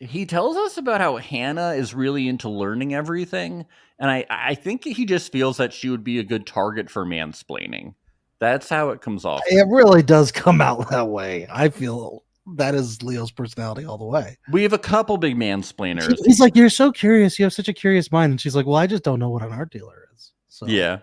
He tells us about how Hannah is really into learning everything. And I think he just feels that she would be a good target for mansplaining. That's how it comes off. It really does come out that way. I feel that is Leo's personality all the way. We have a couple big mansplainers. He's like, you're so curious. You have such a curious mind. And she's like, well, I just don't know what an art dealer is. So. Yeah.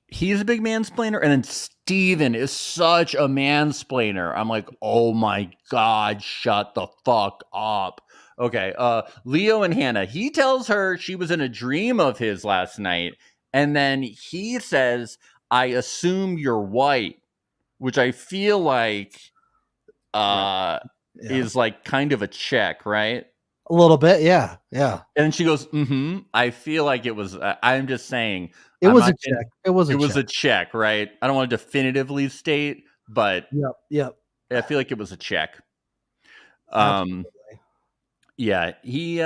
He's a big mansplainer. And then Steven is such a mansplainer. I'm like, oh my God, shut the fuck up. Okay. Leo and Hannah, he tells her she was in a dream of his last night. And then he says, I assume you're white, which I feel like is like kind of a check, right? A little bit. Yeah. Yeah. And she goes, I feel like it was, I'm just saying. It was a check. It was a check, right? I don't want to definitively state, but Yep. I feel like it was a check. Absolutely. He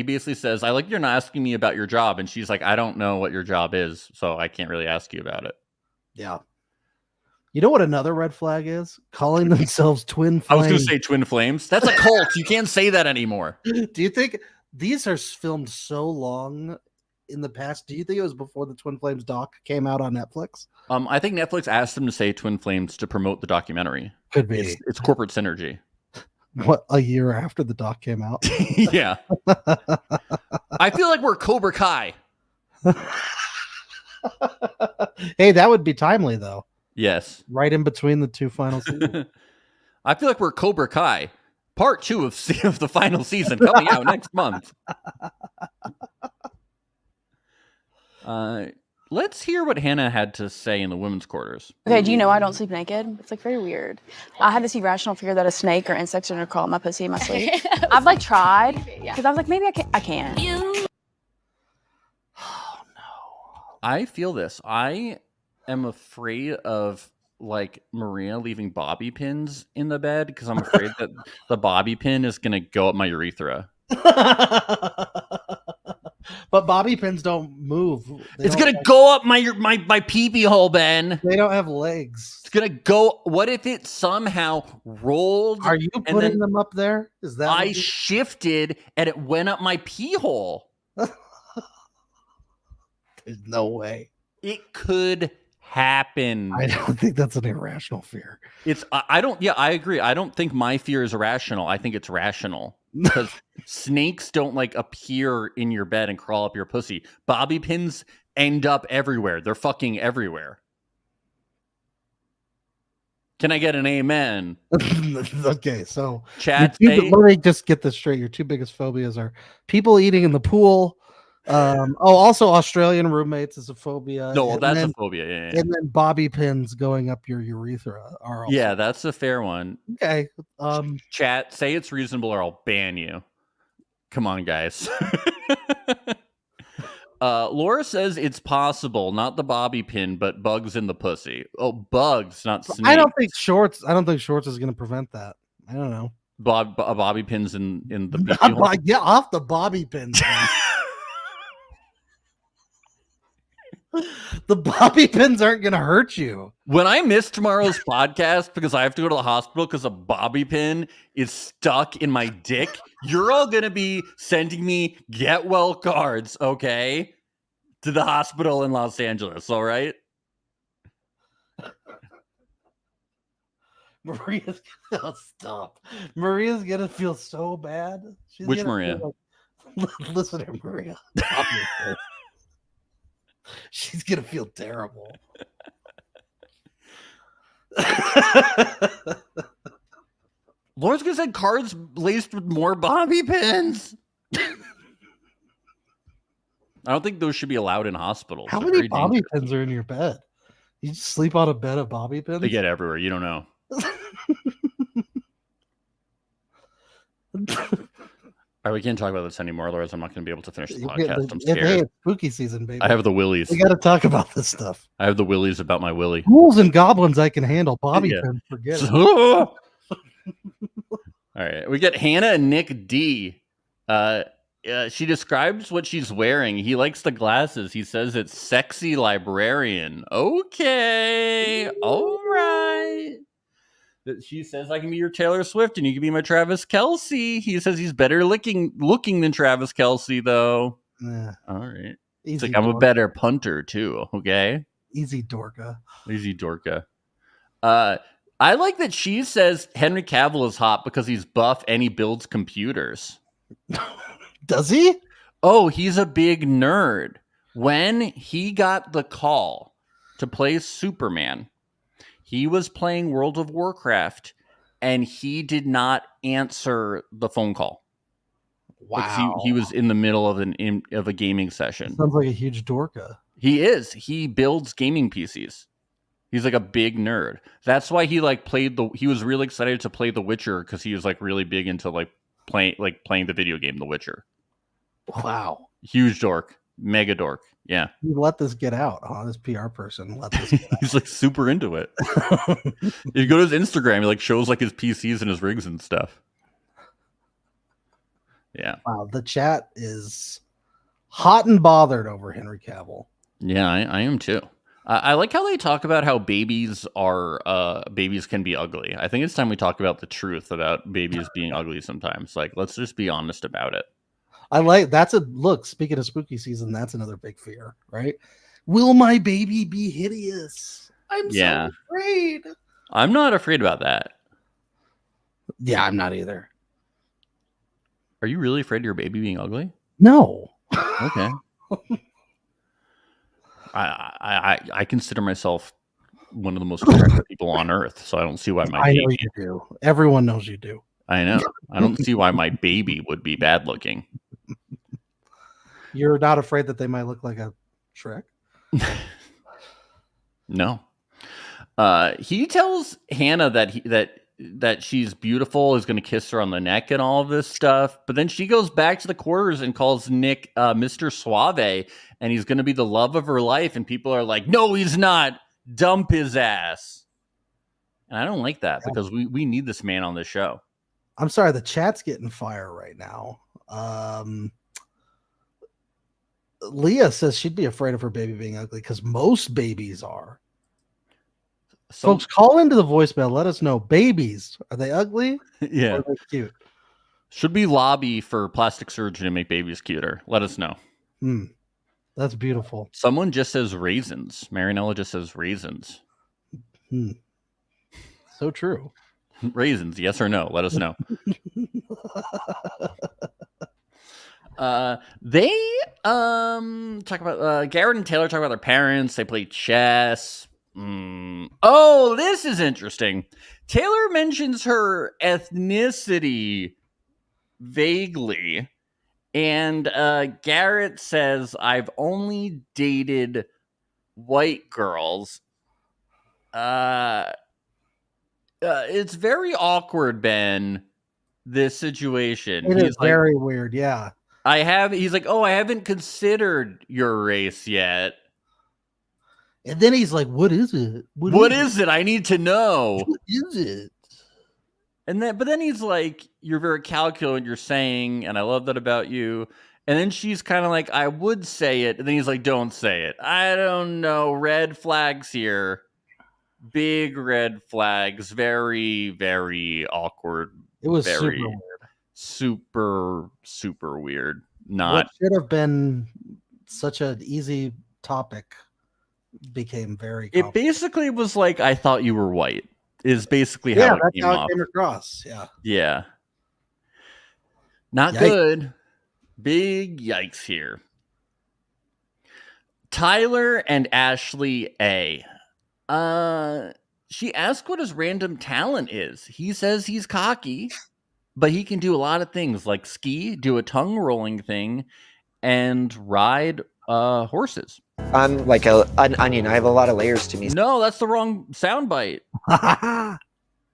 basically says, I like you're not asking me about your job. And she's like, I don't know what your job is, so I can't really ask you about it. Yeah. You know what another red flag is? Calling themselves Twin Flames. I was going to say Twin Flames. That's a cult. You can't say that anymore. Do you think these are filmed so long in the past? Do you think it was before the Twin Flames doc came out on Netflix? I think Netflix asked them to say Twin Flames to promote the documentary. Could be. It's corporate synergy. What, a year after the doc came out? Yeah. I feel like we're Cobra Kai. Hey, that would be timely, though. Yes. Right in between the two final seasons. I feel like we're Cobra Kai. Part 2 of the final season coming out next month. Let's hear what Hannah had to say in the women's quarters. Okay, do you know I don't sleep naked? It's like very weird. I had this irrational fear that a snake or insects are gonna crawl up my pussy in my sleep. I've like tried because I was like, maybe I can. Oh no! I feel this. I am afraid of like Maria leaving bobby pins in the bed because I'm afraid that the bobby pin is gonna go up my urethra. But bobby pins don't move. It's gonna go up my pee-pee hole, Ben. They don't have legs. It's gonna go. What if it somehow rolled? Are you putting them up there? Is that I shifted and it went up my pee hole? There's no way. It could happen. I don't think that's an irrational fear. I don't. Yeah, I agree. I don't think my fear is irrational. I think it's rational. Because snakes don't like appear in your bed and crawl up your pussy. Bobby pins end up everywhere. They're fucking everywhere. Can I get an amen? Okay, so chat. Let me just get this straight. Your two biggest phobias are people eating in the pool. Also Australian roommates is a phobia. No, that's a phobia. Yeah. And then bobby pins going up your urethra are also. Yeah, that's a fair one. Okay. Chat, say it's reasonable or I'll ban you. Come on, guys. Laura says it's possible, not the bobby pin, but bugs in the pussy. Oh, bugs, not snakes. I don't think shorts is going to prevent that. I don't know. Bobby pins in the get off the bobby pins. The bobby pins aren't going to hurt you. When I miss tomorrow's podcast because I have to go to the hospital because a bobby pin is stuck in my dick, you're all going to be sending me get well cards, okay? To the hospital in Los Angeles, all right? Maria's gonna stop. Maria's gonna feel so bad. Which Maria? Listen to Maria. She's gonna feel terrible. Laura's gonna send cards laced with more bobby pins. I don't think those should be allowed in hospitals. How many bobby pins are in your bed? You just sleep on a bed of bobby pins? They get everywhere. You don't know. All right, we can't talk about this anymore, otherwise I'm not going to be able to finish the podcast. I'm scared. Hey, it's spooky season, baby. I have the willies. We got to talk about this stuff. I have the willies about my willy. Ghouls and goblins I can handle. Bobby pins, forget it. All right, we get Hannah and Nick D. She describes what she's wearing. He likes the glasses. He says it's sexy librarian. Okay, all right. She says I can be your Taylor Swift and you can be my Travis Kelce. He says he's better looking than Travis Kelce, though. Yeah. All right. Easy it's like I'm a better punter too. Okay. Easy Dorka. Easy Dorka. I like that she says Henry Cavill is hot because he's buff and he builds computers. Does he? Oh, he's a big nerd. When he got the call to play Superman, he was playing World of Warcraft, and he did not answer the phone call. Wow. He was in the middle of a gaming session. Sounds like a huge dorka. He is. He builds gaming PCs. He's like a big nerd. That's why he he was really excited to play The Witcher because he was like really big into playing the video game The Witcher. Wow. Huge dork. Mega dork. Yeah. You let this get out, huh? This PR person let this get out. He's like super into it. If you go to his Instagram, he like shows like his PCs and his rigs and stuff. Yeah. Wow, the chat is hot and bothered over Henry Cavill. Yeah, I am too. I like how they talk about how babies can be ugly. I think it's time we talk about the truth about babies being ugly sometimes. Like, let's just be honest about it. I like that's a look. Speaking of spooky season, that's another big fear, right? Will my baby be hideous? I'm so afraid. I'm not afraid about that. Yeah, I'm not either. Are you really afraid of your baby being ugly? No. Okay. I consider myself one of the most attractive people on earth, so I don't see why my I baby. know you do. Everyone knows you do. I know. I don't see why my baby would be bad looking. You're not afraid that they might look like a Shrek? No. He tells Hannah that she's beautiful, is going to kiss her on the neck and all of this stuff. But then she goes back to the quarters and calls Nick Mr. Suave, and he's going to be the love of her life. And people are like, no, he's not. Dump his ass. And I don't like that because we need this man on the show. I'm sorry, the chat's getting fire right now. Leah says she'd be afraid of her baby being ugly because most babies are. Folks, call into the voicemail. Let us know. Babies, are they ugly? Yeah. Or are they cute? Should we lobby for plastic surgery to make babies cuter? Let us know. That's beautiful. Someone just says raisins. Marinella just says raisins. So true. Raisins, yes or no? Let us know. They talk about Garrett and Taylor talk about their parents. They play chess. Oh, this is interesting. Taylor mentions her ethnicity vaguely, and Garrett says, "I've only dated white girls." It's very awkward, Ben. This situation. It is very weird. Yeah. He's like, oh, I haven't considered your race yet. And then he's like, what is it? What is it? I need to know. What is it? But then he's like, you're very calculated, you're saying, and I love that about you. And then she's kind of like, I would say it. And then he's like, don't say it. I don't know. Red flags here. Big red flags. Very, very awkward. It was very super weird. Super weird. What should have been such an easy topic became very complicated. It basically was like, I thought you were white, is basically how it came off. It came across. Yeah. Not good. Big yikes here. Tyler and Ashley A. She asked what his random talent is. He says he's cocky, but he can do a lot of things like ski, do a tongue rolling thing, and ride horses. I'm like an onion. I have a lot of layers to me. No, that's the wrong soundbite.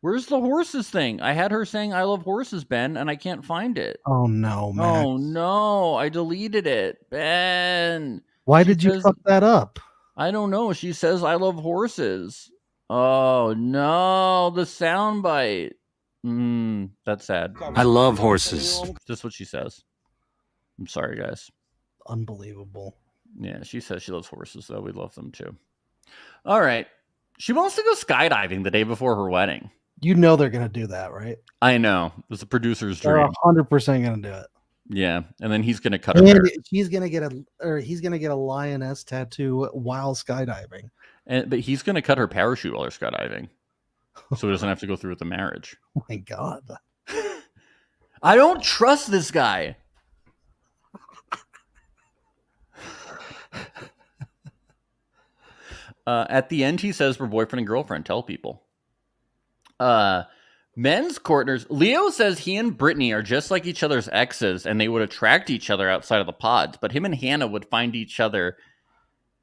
Where's the horses thing? I had her saying I love horses, Ben, and I can't find it. Oh no, man. Oh no, I deleted it. Ben. Why did you fuck that up? I don't know. She says I love horses. Oh no, the soundbite. That's sad. I love horses. Just what she says. I'm sorry, guys. Unbelievable. Yeah, she says she loves horses, though. We love them too. All right. She wants to go skydiving the day before her wedding. You know they're gonna do that, right? I know. It's a producer's dream. They're 100% gonna do it. Yeah, and then he's gonna cut her hair. He's gonna get a lioness tattoo while skydiving. But he's gonna cut her parachute while they're skydiving, so he doesn't have to go through with the marriage. Oh my god! I don't trust this guy. At the end, he says, "For boyfriend and girlfriend, tell people." Men's Courtners. Leo says he and Brittany are just like each other's exes, and they would attract each other outside of the pods. But him and Hannah would find each other,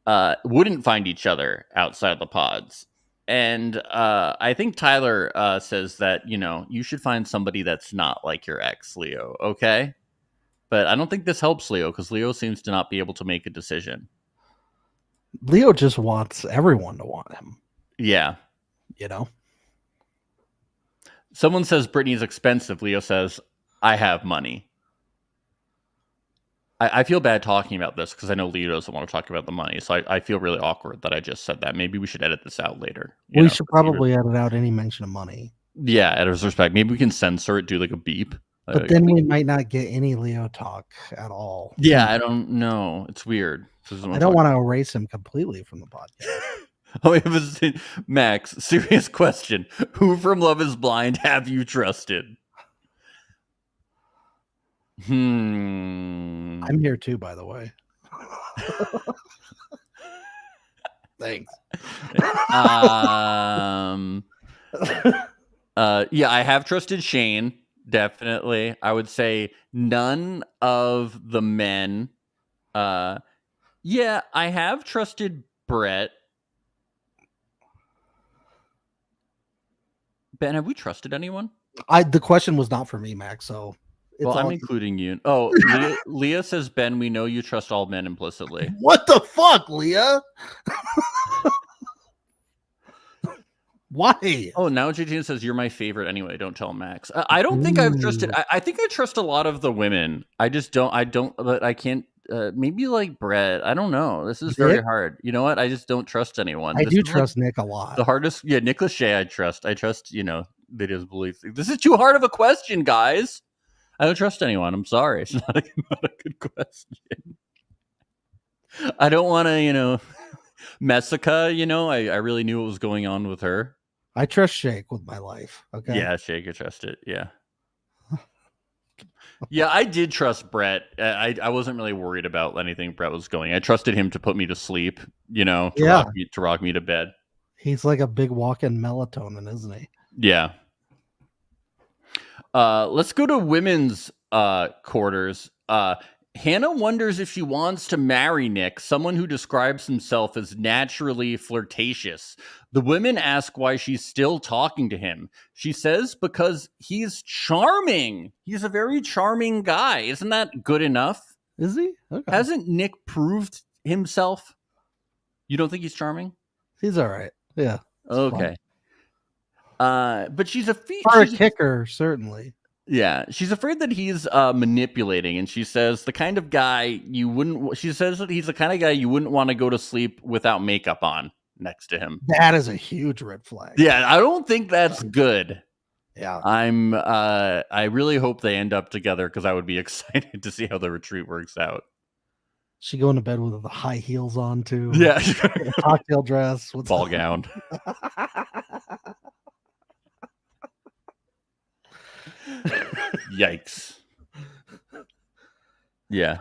wouldn't find each other outside of the pods. And I think Tyler says that you should find somebody that's not like your ex, Leo. Okay, but I don't think this helps Leo because Leo seems to not be able to make a decision. Leo just wants everyone to want him. Yeah. You know? Someone says Brittany's expensive. Leo says, I have money. I feel bad talking about this because I know Leo doesn't want to talk about the money. So I feel really awkward that I just said that. Maybe we should edit this out later. We should probably edit out any mention of money. Yeah, out of respect. Maybe we can censor it, do like a beep. But then we might not get any Leo talk at all. Yeah, I don't know. It's weird. I don't want to erase him completely from the podcast. Max, serious question. Who from Love is Blind have you trusted? I'm here too, by the way. Thanks. Yeah, I have trusted Shane, definitely. I would say none of the men. Yeah, I have trusted Brett. Ben, have we trusted anyone? The question was not for me, Max, so well, I'm including you. Oh, Leah says, Ben, we know you trust all men implicitly. What the fuck, Leah? Why? Oh, now JT says, you're my favorite anyway. Don't tell Max. I don't think I've trusted. I think I trust a lot of the women. I just don't, but I can't. Maybe like Brett. I don't know. This is very hard. You know what? I just don't trust anyone. I do trust Nick a lot. The hardest. Yeah, Nick Lachey, I trust. I trust, videos belief. This is too hard of a question, guys. I don't trust anyone. I'm sorry. It's not a good question. I don't want to, Messica, I really knew what was going on with her. I trust Shake with my life. Okay. Yeah, Shake, I trust it. Yeah. Yeah, I did trust Brett. I wasn't really worried about anything Brett was going. I trusted him to put me to sleep, to rock me to bed. He's like a big walk-in melatonin, isn't he? Yeah. Let's go to women's quarters. Hannah wonders if she wants to marry Nick, someone who describes himself as naturally flirtatious. The women ask why she's still talking to him. She says because he's charming. He's a very charming guy. Isn't that good enough? Is he? Okay. Hasn't Nick proved himself? You don't think he's charming? He's all right. Yeah. Okay. But she's a kicker, certainly. Yeah, she's afraid that he's manipulating, and she says the kind of guy you wouldn't. She says that he's the kind of guy you wouldn't want to go to sleep without makeup on next to him. That is a huge red flag. Yeah, I don't think that's good. Yeah, I really hope they end up together because I would be excited to see how the retreat works out. She going to bed with the high heels on too. Yeah, cocktail dress, ball gown. Yikes. Yeah.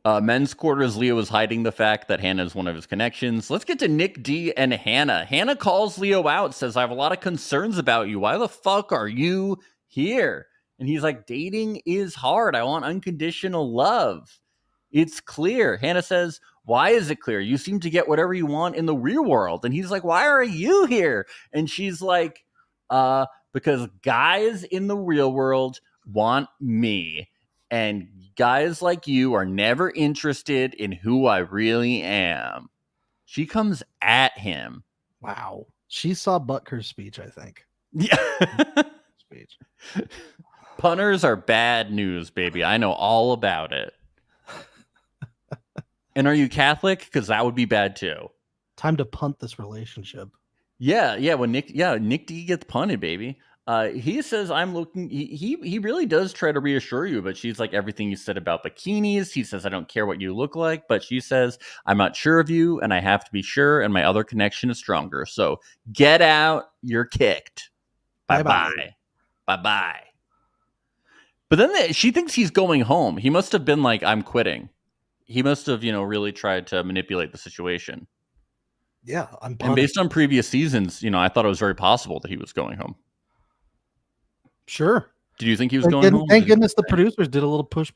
Men's quarters, Leo is hiding the fact that Hannah is one of his connections. Let's get to Nick D and Hannah. Hannah calls Leo out, says, I have a lot of concerns about you. Why the fuck are you here? And he's like, dating is hard. I want unconditional love. It's clear. Hannah says, why is it clear? You seem to get whatever you want in the real world. And he's like, why are you here? And she's like, because guys in the real world want me, and guys like you are never interested in who I really am. She comes at him. Wow. She saw Butker's speech, I think. Yeah. Speech. Punters are bad news, baby. I know all about it. And are you Catholic? Because that would be bad too. Time to punt this relationship. Yeah. When Nick D gets punted, baby. He says, I'm looking, he really does try to reassure you, but she's like, everything you said about bikinis. He says, I don't care what you look like, but she says, I'm not sure of you and I have to be sure. And my other connection is stronger. So get out. You're kicked. Bye-bye. Bye-bye. But then she thinks he's going home. He must have been like, I'm quitting. He must have, really tried to manipulate the situation. Yeah. And based on previous seasons, I thought it was very possible that he was going home. Sure. Did you think he was going home? Thank goodness the producers did a little push.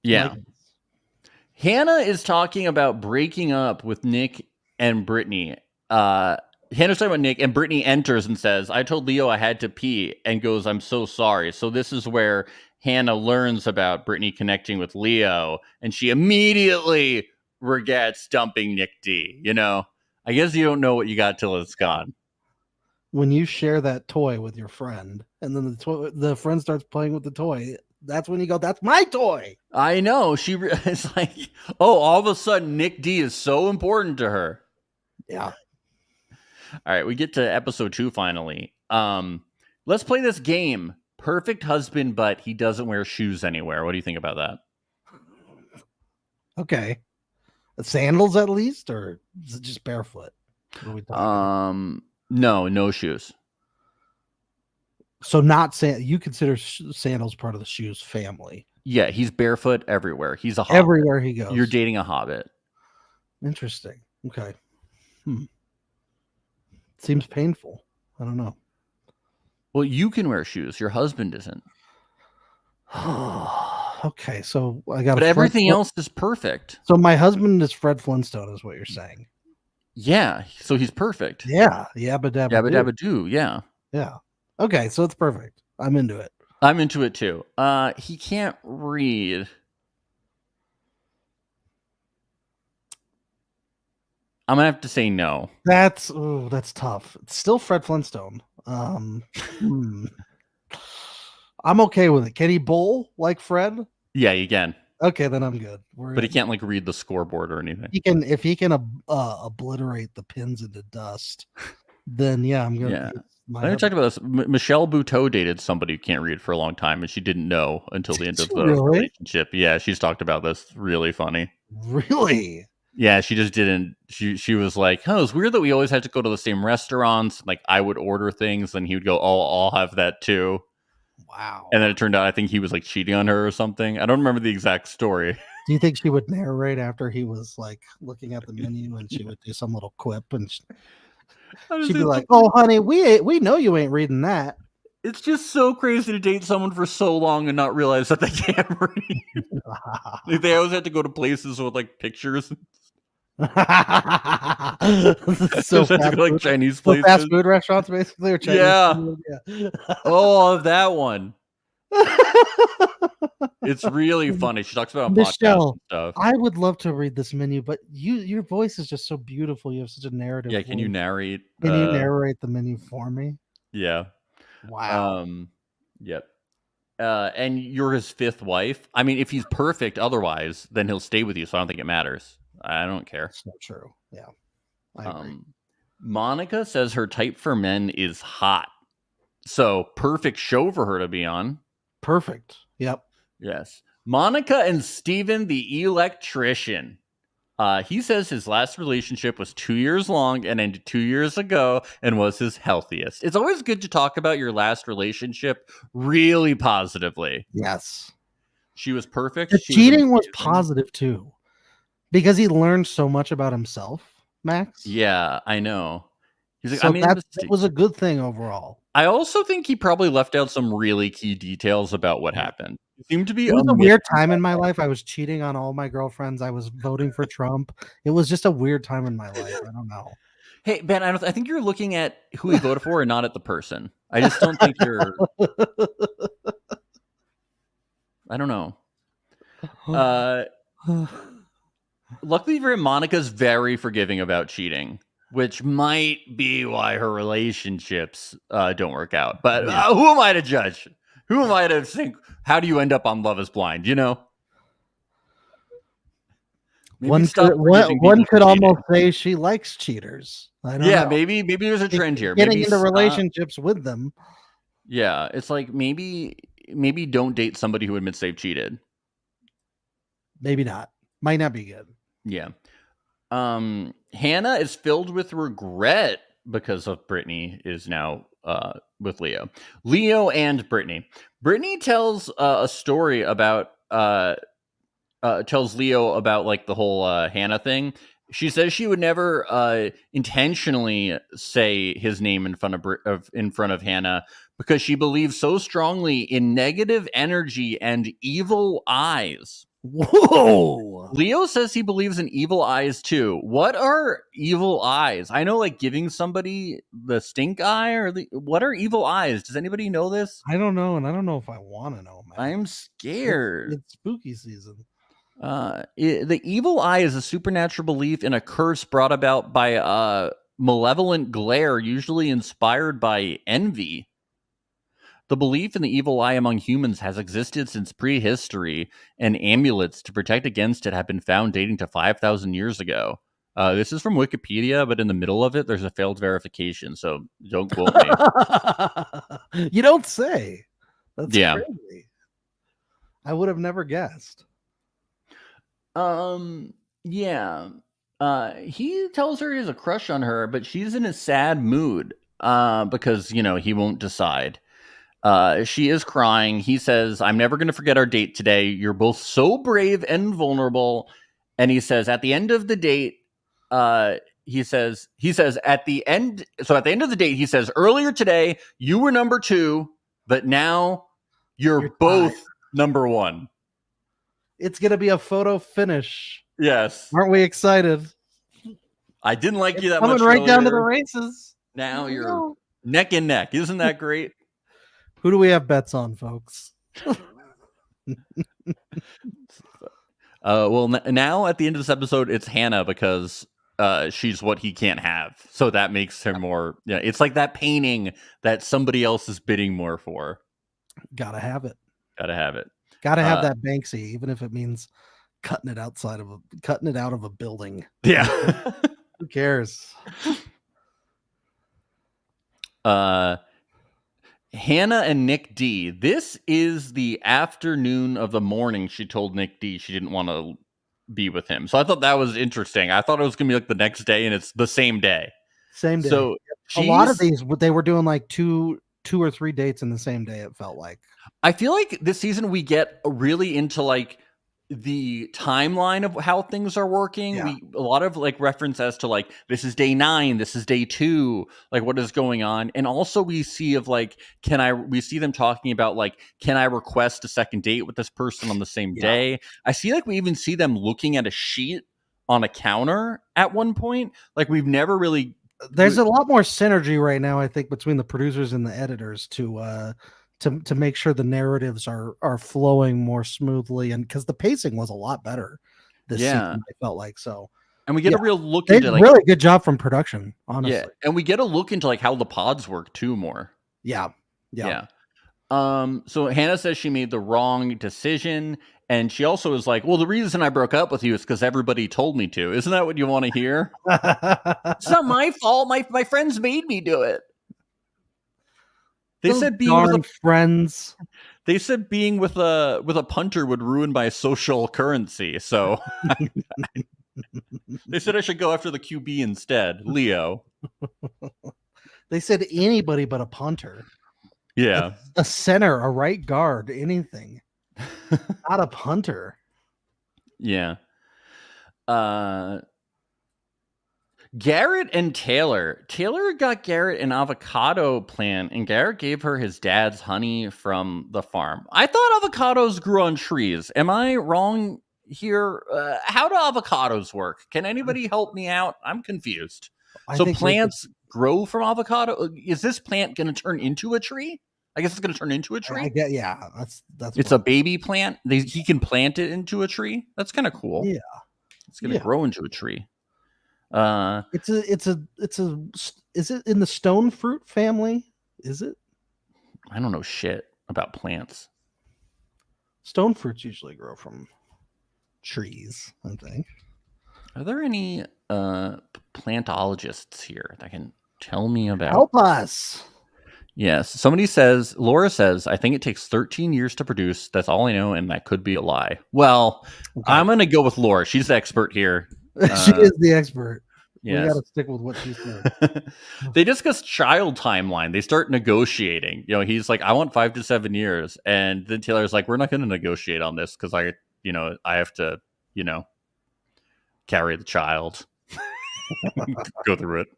Yeah. Hannah is talking about breaking up with Nick and Brittany. Hannah's talking about Nick, and Brittany enters and says, I told Leo I had to pee, and goes, I'm so sorry. So this is where Hannah learns about Brittany connecting with Leo, and she immediately regrets dumping Nick D. You know, I guess you don't know what you got till it's gone. When you share that toy with your friend, and then the friend starts playing with the toy, that's when you go, "That's my toy." I know. It's like, oh, all of a sudden Nick D is so important to her. Yeah. All right, we get to episode 2 finally. Let's play this game. Perfect husband, but he doesn't wear shoes anywhere. What do you think about that? Okay. Sandals at least, or is it just barefoot? What are we talking? No shoes. So not you consider sandals part of the shoes family? Yeah, he's barefoot everywhere. He's a hobbit. Everywhere he goes. You're dating a hobbit. Interesting. Okay. Seems painful. I don't know. Well, you can wear shoes. Your husband isn't. Okay, so I got. But everything else is perfect. So my husband is Fred Flintstone, is what you're saying? Yeah. So he's perfect. Yeah. Yabba dabba. Yabba dabba do. Yeah. Yeah. Okay, so it's perfect. I'm into it. I'm into it too. He can't read. I'm gonna have to say no. That's tough. It's still Fred Flintstone. I'm okay with it. Can he bowl like Fred? Yeah, you can. Okay, then I'm good. But he can't like read the scoreboard or anything. If he can obliterate the pins into dust, then yeah, I'm gonna. Yeah. I talked about this. Michelle Buteau dated somebody who can't read for a long time, and she didn't know until the end of the relationship. Yeah, she's talked about this. Really funny. Really? Yeah, she just didn't. She was like, "Oh, it's weird that we always had to go to the same restaurants. Like, I would order things, and he would go, "Oh, I'll have that too." Wow. And then it turned out, I think he was like cheating on her or something. I don't remember the exact story. Do you think she would narrate after he was like looking at the menu, and she would do some little quip, and she'd be like, "Oh, honey, we know you ain't reading that." It's just so crazy to date someone for so long and not realize that they can't read. Like, they always have to go to places with like pictures. So fast like food, Chinese places, fast food restaurants, basically, or Chinese food. Yeah. Oh, that one. It's really funny. She talks about Michelle, and stuff. I would love to read this menu, but your voice is just so beautiful. You have such a narrative. Yeah, can you narrate? Can you narrate the menu for me? Yeah. Wow. Yep. And you're his 5th wife. I mean, if he's perfect otherwise, then he'll stay with you. So I don't think it matters. I don't care. That's not true. Yeah. I agree. Monica says her type for men is hot. So perfect show for her to be on. Perfect. Yep. Yes. Monica and Steven the electrician. He says his last relationship was 2 years long and ended 2 years ago and was his healthiest. It's always good to talk about your last relationship really positively. Yes. She was perfect. The cheating was positive too, because he learned so much about himself, Max. Yeah, I know. He's like, so I mean, that was a good thing overall. I also think he probably left out some really key details about what happened. It seemed to be It was a weird time in my life. I was cheating on all my girlfriends. I was voting for Trump. It was just a weird time in my life. I don't know. Hey, Ben, I think you're looking at who he voted for and not at the person. I just don't think you're... I don't know. Luckily for him, Monica's very forgiving about cheating, which might be why her relationships don't work out. But who am I to judge? Who am I to think, how do you end up on Love is Blind, you know? Maybe one could almost say she likes cheaters. I don't know. maybe there's a trend here. Getting into relationships with them. Yeah, it's like maybe don't date somebody who admits they've cheated. Maybe not. Might not be good. Yeah. Hannah is filled with regret because of Brittany is now with Leo. Leo and Brittany. Brittany tells a story about tells Leo about like the whole Hannah thing. She says she would never intentionally say his name in front of Hannah because she believes so strongly in negative energy and evil eyes. Whoa! Leo says he believes in evil eyes too. What are evil eyes? I know, like giving somebody the stink eye, or what are evil eyes? Does anybody know this? I don't know, and I don't know if I want to know, man. I'm scared. It's spooky season. The evil eye is a supernatural belief in a curse brought about by malevolent glare, usually inspired by envy. The belief in the evil eye among humans has existed since prehistory, and amulets to protect against it have been found dating to 5,000 years ago. This is from Wikipedia, but in the middle of it, there's a failed verification, so don't quote me. You don't say. That's Yeah. crazy. I would have never guessed. Yeah. He tells her he has a crush on her, but she's in a sad mood because, he won't decide. She is crying. He says, I'm never going to forget our date today. You're both so brave and vulnerable. And he says, at the end of the date, he says at the end of the date, he says, earlier today, you were number 2, but now you're both number 1. It's going to be a photo finish. Yes. Aren't we excited? I didn't like you that coming much right down to earlier. the races. Now you're neck and neck. Isn't that great? Who do we have bets on, folks? Well, now at the end of this episode, it's Hannah because she's what he can't have. So that makes her more. Yeah, it's like that painting that somebody else is bidding more for. Gotta have it. Gotta have it. Gotta have that Banksy, even if it means cutting it out of a building. Yeah. Who cares? Hannah and Nick D. This is the afternoon of the morning. She told Nick D she didn't want to be with him. So I thought that was interesting. I thought it was going to be like the next day, and it's the same day. Same day. So a lot of these, they were doing like two or three dates in the same day, it felt like. I feel like this season we get really into like the timeline of how things are working. Yeah. A lot of like reference as to like, this is day 9, this is day 2, like what is going on. And also we see of like, we see them talking about like, can I request a second date with this person on the same day? I see like we even see them looking at a sheet on a counter at one point. Like we've never really. There's a lot more synergy right now, I think, between the producers and the editors to make sure the narratives are flowing more smoothly, and because the pacing was a lot better this season, I felt like. So, and we get a real look into like, really good job from production, honestly. Yeah, and we get a look into like how the pods work too more. Yeah. So Hannah says she made the wrong decision, and she also is like, well, the reason I broke up with you is because everybody told me to. Isn't that what you want to hear? It's not my fault. My friends made me do it. They said being with friends. They said being with a punter would ruin my social currency. So they said I should go after the QB instead, Leo. They said anybody but a punter. Yeah. A center, a right guard, anything. Not a punter. Yeah. Garrett and Taylor. Taylor got Garrett an avocado plant, and Garrett gave her his dad's honey from the farm. I thought avocados grew on trees. Am I wrong here? How do avocados work? Can anybody help me out? I'm confused. So plants grow from avocado? Is this plant going to turn into a tree? I guess it's going to turn into a tree. I get, yeah, that's. It's a baby plant. He can plant it into a tree. That's kind of cool. Yeah, it's going to grow into a tree. Is it in the stone fruit family? Is it? I don't know shit about plants. Stone fruits usually grow from trees, I think. Are there any plantologists here that can tell me about? Help us. Yes. Laura says, I think it takes 13 years to produce. That's all I know, and that could be a lie. Well, okay. I'm going to go with Laura. She's the expert here. She is the expert. Yes. We got to stick with what she said. They discuss child timeline. They start negotiating. He's like, I want 5 to 7 years. And then Taylor's like, we're not going to negotiate on this because I have to, carry the child. Go through it.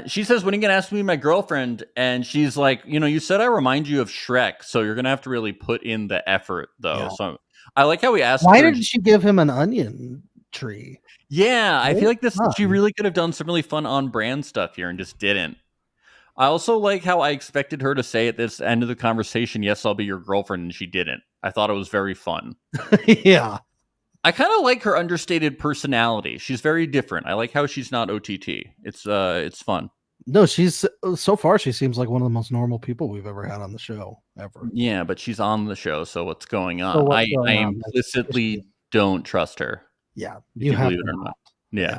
She says, when are you gonna ask me to be my girlfriend? And she's like, you said I remind you of Shrek, so you're gonna have to really put in the effort, though. Yeah. So I like how we asked. Why her, didn't she give him an onion tree? Yeah, I feel like she Fun. really could have done some really fun on-brand stuff here and just didn't. I also like how I expected her to say at this end of the conversation, "Yes, I'll be your girlfriend," and she didn't. I thought it was very fun. Yeah. I kind of like her understated personality. She's very different. I like how she's not OTT. It's fun. No, she's so far she seems like one of the most normal people we've ever had on the show ever. Yeah, but she's on the show, so what's going on? So what's going I on? implicitly don't trust her. Yeah, if you have believe it to or not. not. Yeah.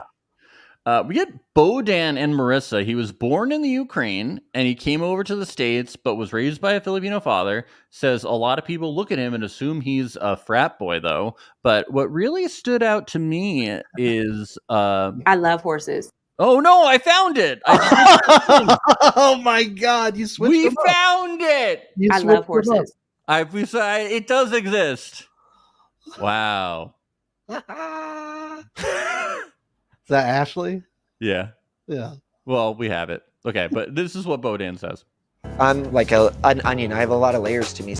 We get Bodan and Marissa. He was born in the Ukraine and he came over to the States, but was raised by a Filipino father. Says a lot of people look at him and assume he's a frat boy, though. But what really stood out to me is I love horses. Oh no, I found it. Oh my God, you switched. We found it. I love horses. It does exist. Wow. Is that Ashley? Yeah. Yeah. Well, we have it. Okay, but this is what Bodan says. I'm like an onion. I have a lot of layers to me.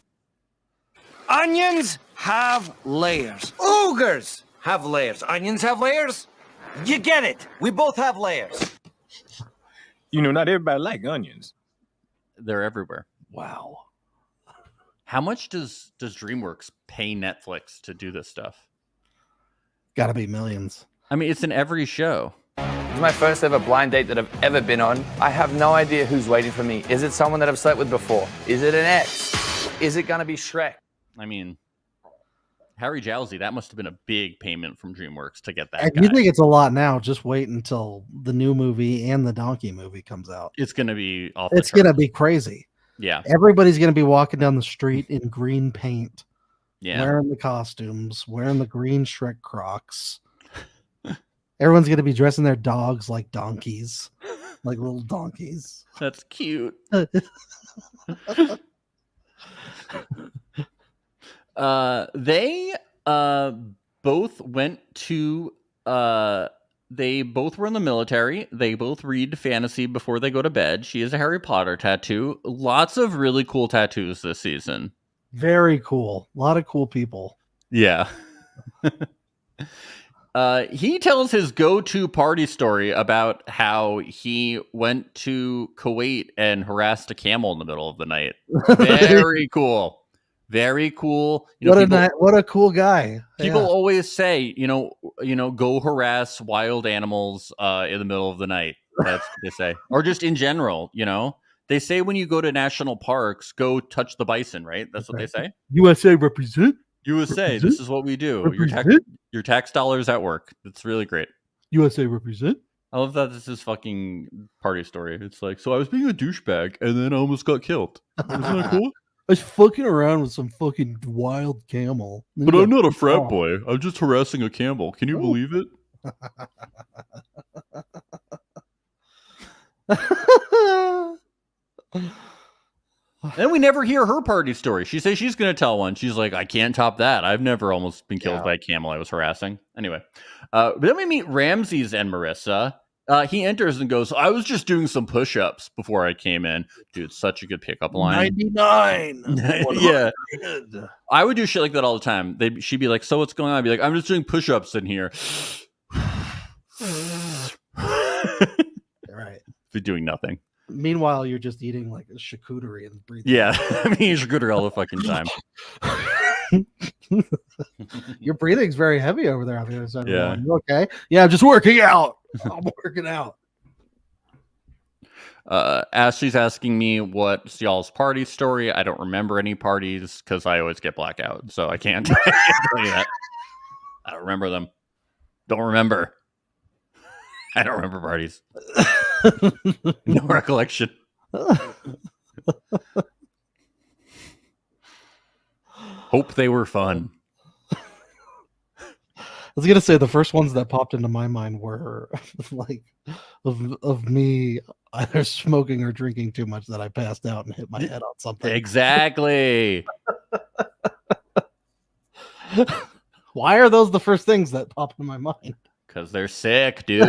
Onions have layers. Ogres have layers. Onions have layers. You get it. We both have layers. Not everybody like onions. They're everywhere. Wow. How much does DreamWorks pay Netflix to do this stuff? Got to be millions. I mean, it's in every show. It's my first ever blind date that I've ever been on. I have no idea who's waiting for me. Is it someone that I've slept with before? Is it an ex? Is it gonna be Shrek? I mean, Harry Jowsey, that must have been a big payment from DreamWorks to get that If guy. you think it's a lot now, just wait until the new movie and the Donkey movie comes out. It's going to be off. It's going to be crazy. Yeah. Everybody's going to be walking down the street in green paint. Yeah. Wearing the costumes, wearing the green Shrek Crocs. Everyone's going to be dressing their dogs like donkeys, like little donkeys. That's cute. They both went to they both were in the military. They both read fantasy before they go to bed. She has a Harry Potter tattoo. Lots of really cool tattoos this season. Very cool. A lot of cool people. Yeah. He tells his go-to party story about how he went to Kuwait and harassed a camel in the middle of the night. Very cool. Very cool. What a cool guy. People always say, go harass wild animals in the middle of the night. That's what they say. Or just in general, They say when you go to national parks, go touch the bison, right? That's what they say. USA represent. USA, this is what we do. Your tax dollars at work. It's really great. USA represent. I love that this is fucking party story. It's like, so I was being a douchebag and then I almost got killed. Isn't that cool? I was fucking around with some fucking wild camel. But I'm not a frat boy. I'm just harassing a camel. Can you believe it? And we never hear her party story. She says she's going to tell one. She's like, I can't top that. I've never almost been killed by a camel I was harassing. Anyway, but then we meet Ramses and Marissa. He enters and goes, I was just doing some push-ups before I came in. Dude, such a good pickup line. 99. Yeah. I would do shit like that all the time. She'd be like, so what's going on? I'd be like, I'm just doing push-ups in here. Right. Be doing nothing. Meanwhile, you're just eating like a charcuterie and breathing. Yeah. I mean, charcuterie all the fucking time. Your breathing's very heavy over there on the other side. Yeah. You okay? Yeah, I'm just working out. I'm working out. Ashley's asking me what's y'all's party story. I don't remember any parties because I always get blackout, so I can't tell you that. I don't remember them. Don't remember. I don't remember parties. No recollection. Hope they were fun. I was gonna say the first ones that popped into my mind were like of me either smoking or drinking too much that I passed out and hit my head on something. Exactly. Why are those the first things that popped in my mind? Because they're sick, dude.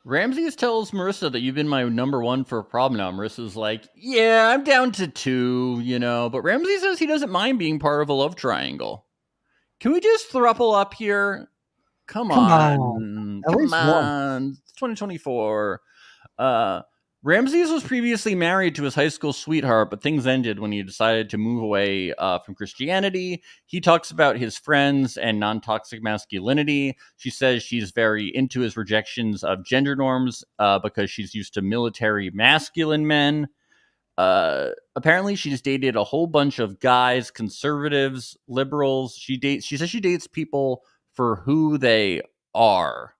Ramses tells Marissa that you've been my number one for a problem now. Marissa's like, yeah, I'm down to 2, but Ramsey says he doesn't mind being part of a love triangle. Can we just throuple up here? Come on. At least one. It's 2024. Ramses was previously married to his high school sweetheart, but things ended when he decided to move away from Christianity. He talks about his friends and non-toxic masculinity. She says she's very into his rejections of gender norms because she's used to military masculine men. Apparently, she's dated a whole bunch of guys, conservatives, liberals. She says she dates people for who they are,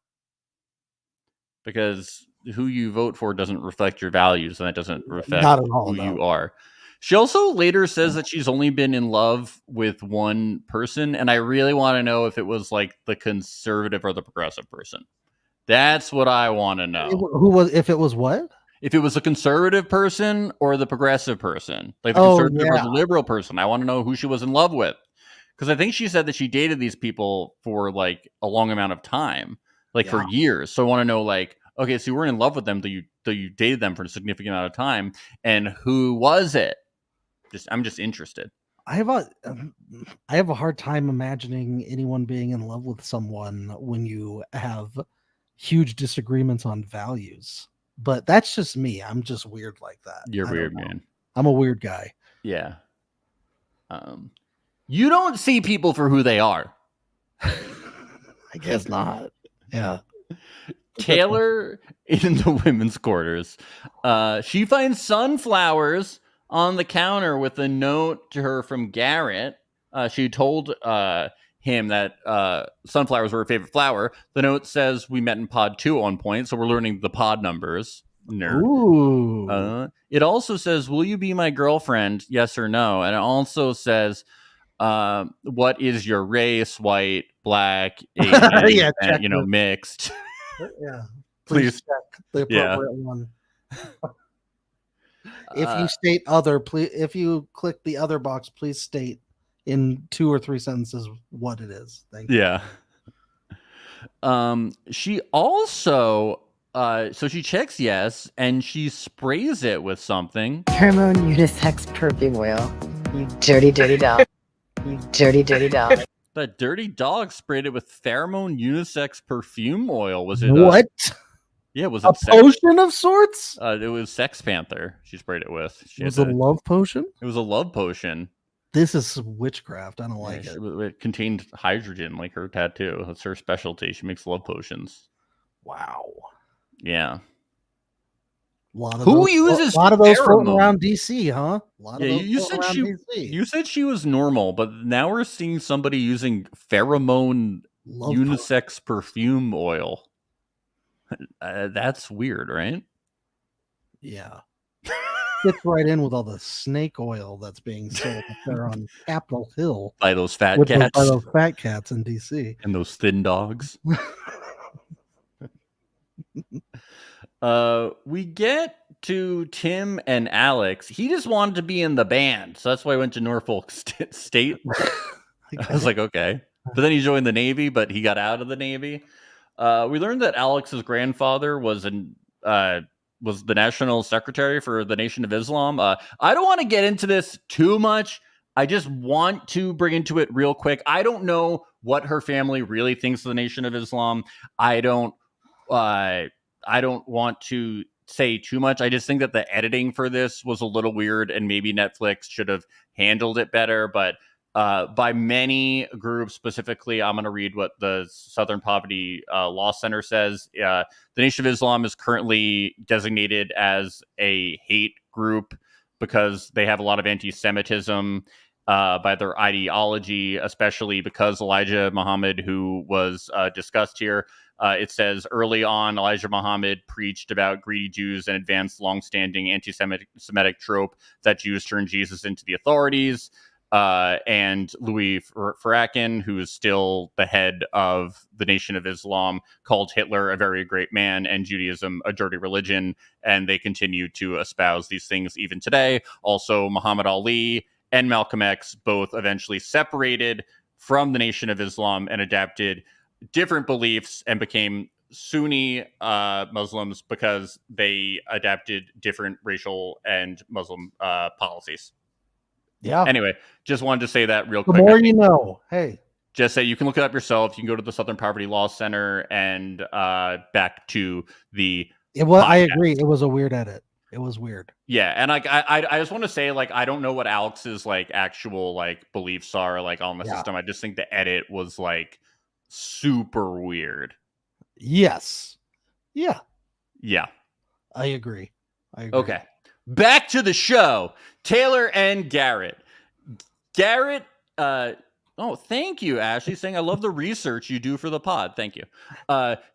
because who you vote for doesn't reflect your values, and that doesn't reflect who you are. She also later says that she's only been in love with one person, and I really want to know if it was like the conservative or the progressive person. That's what I want to know. If it was what? If it was a conservative person or the progressive person, like the conservative or the liberal person. I want to know who she was in love with, because I think she said that she dated these people for like a long amount of time, like for years. So I want to know, like, okay, so you weren't in love with them, though you dated them for a significant amount of time, and who was it? I'm just interested. I have a hard time imagining anyone being in love with someone when you have huge disagreements on values. But that's just me. I'm just weird like that. You're weird, man. I'm a weird guy. Yeah. You don't see people for who they are. I guess not. Yeah. Taylor in the women's quarters. She finds sunflowers on the counter with a note to her from Garrett. She told him that sunflowers were her favorite flower. The note says we met in pod 2 at one point, so we're learning the pod numbers. Nerd. Ooh. It also says, will you be my girlfriend? Yes or no? And it also says, what is your race? White, black, Asian, mixed. Yeah. Please check the appropriate one. If you state other, please, if you click the other box, please state in 2 or 3 sentences what it is. Thank you. Yeah. She also so she checks yes, and she sprays it with something. Hormone unisex perfume oil. You dirty, dirty dog. You dirty, dirty dog. The dirty dog sprayed it with pheromone unisex perfume oil. Was it what? Yeah, was it a potion of sorts? It was Sex Panther. She sprayed it with. It was a love potion. It was a love potion. This is witchcraft. I don't like it. It contained hydrogen, like her tattoo. That's her specialty. She makes love potions. Wow. Yeah. Who uses a lot of those floating around DC, huh? You said she was normal, but now we're seeing somebody using pheromone unisex perfume oil. That's weird, right? Yeah. Fits right in with all the snake oil that's being sold there on Capitol Hill by those fat cats. By those fat cats in DC. And those thin dogs. We get to Tim and Alex. He just wanted to be in the band, so that's why I went to Norfolk State. I was like, okay. But then he joined the Navy, but he got out of the Navy. We learned that Alex's grandfather was the national secretary for the Nation of Islam. I don't want to get into this too much. I just want to bring into it real quick. I don't know what her family really thinks of the Nation of Islam. I don't want to say too much. I just think that the editing for this was a little weird, and maybe Netflix should have handled it better. But by many groups, specifically, I'm going to read what the Southern Poverty Law Center says. The Nation of Islam is currently designated as a hate group because they have a lot of anti-Semitism by their ideology, especially because Elijah Muhammad, who was discussed here, it says early on, Elijah Muhammad preached about greedy Jews and advanced longstanding anti-Semitic trope that Jews turn Jesus into the authorities. And Louis Farrakhan, who is still the head of the Nation of Islam, called Hitler a very great man and Judaism a dirty religion. And they continue to espouse these things even today. Also, Muhammad Ali and Malcolm X both eventually separated from the Nation of Islam and adapted different beliefs and became Sunni Muslims because they adapted different racial and Muslim policies. Yeah. Anyway, just wanted to say that real The quick. more you know. Hey. Just say you can look it up yourself. You can go to the Southern Poverty Law Center and back to the. I agree. It was a weird edit. It was weird. Yeah, and like I just want to say, like, I don't know what Alex's like actual like beliefs are like on the system. I just think the edit was like super weird. Yes. Yeah. Yeah. I agree. Okay. Back to the show. Taylor and Garrett. Garrett, oh, thank you, Ashley, saying I love the research you do for the pod. Thank you.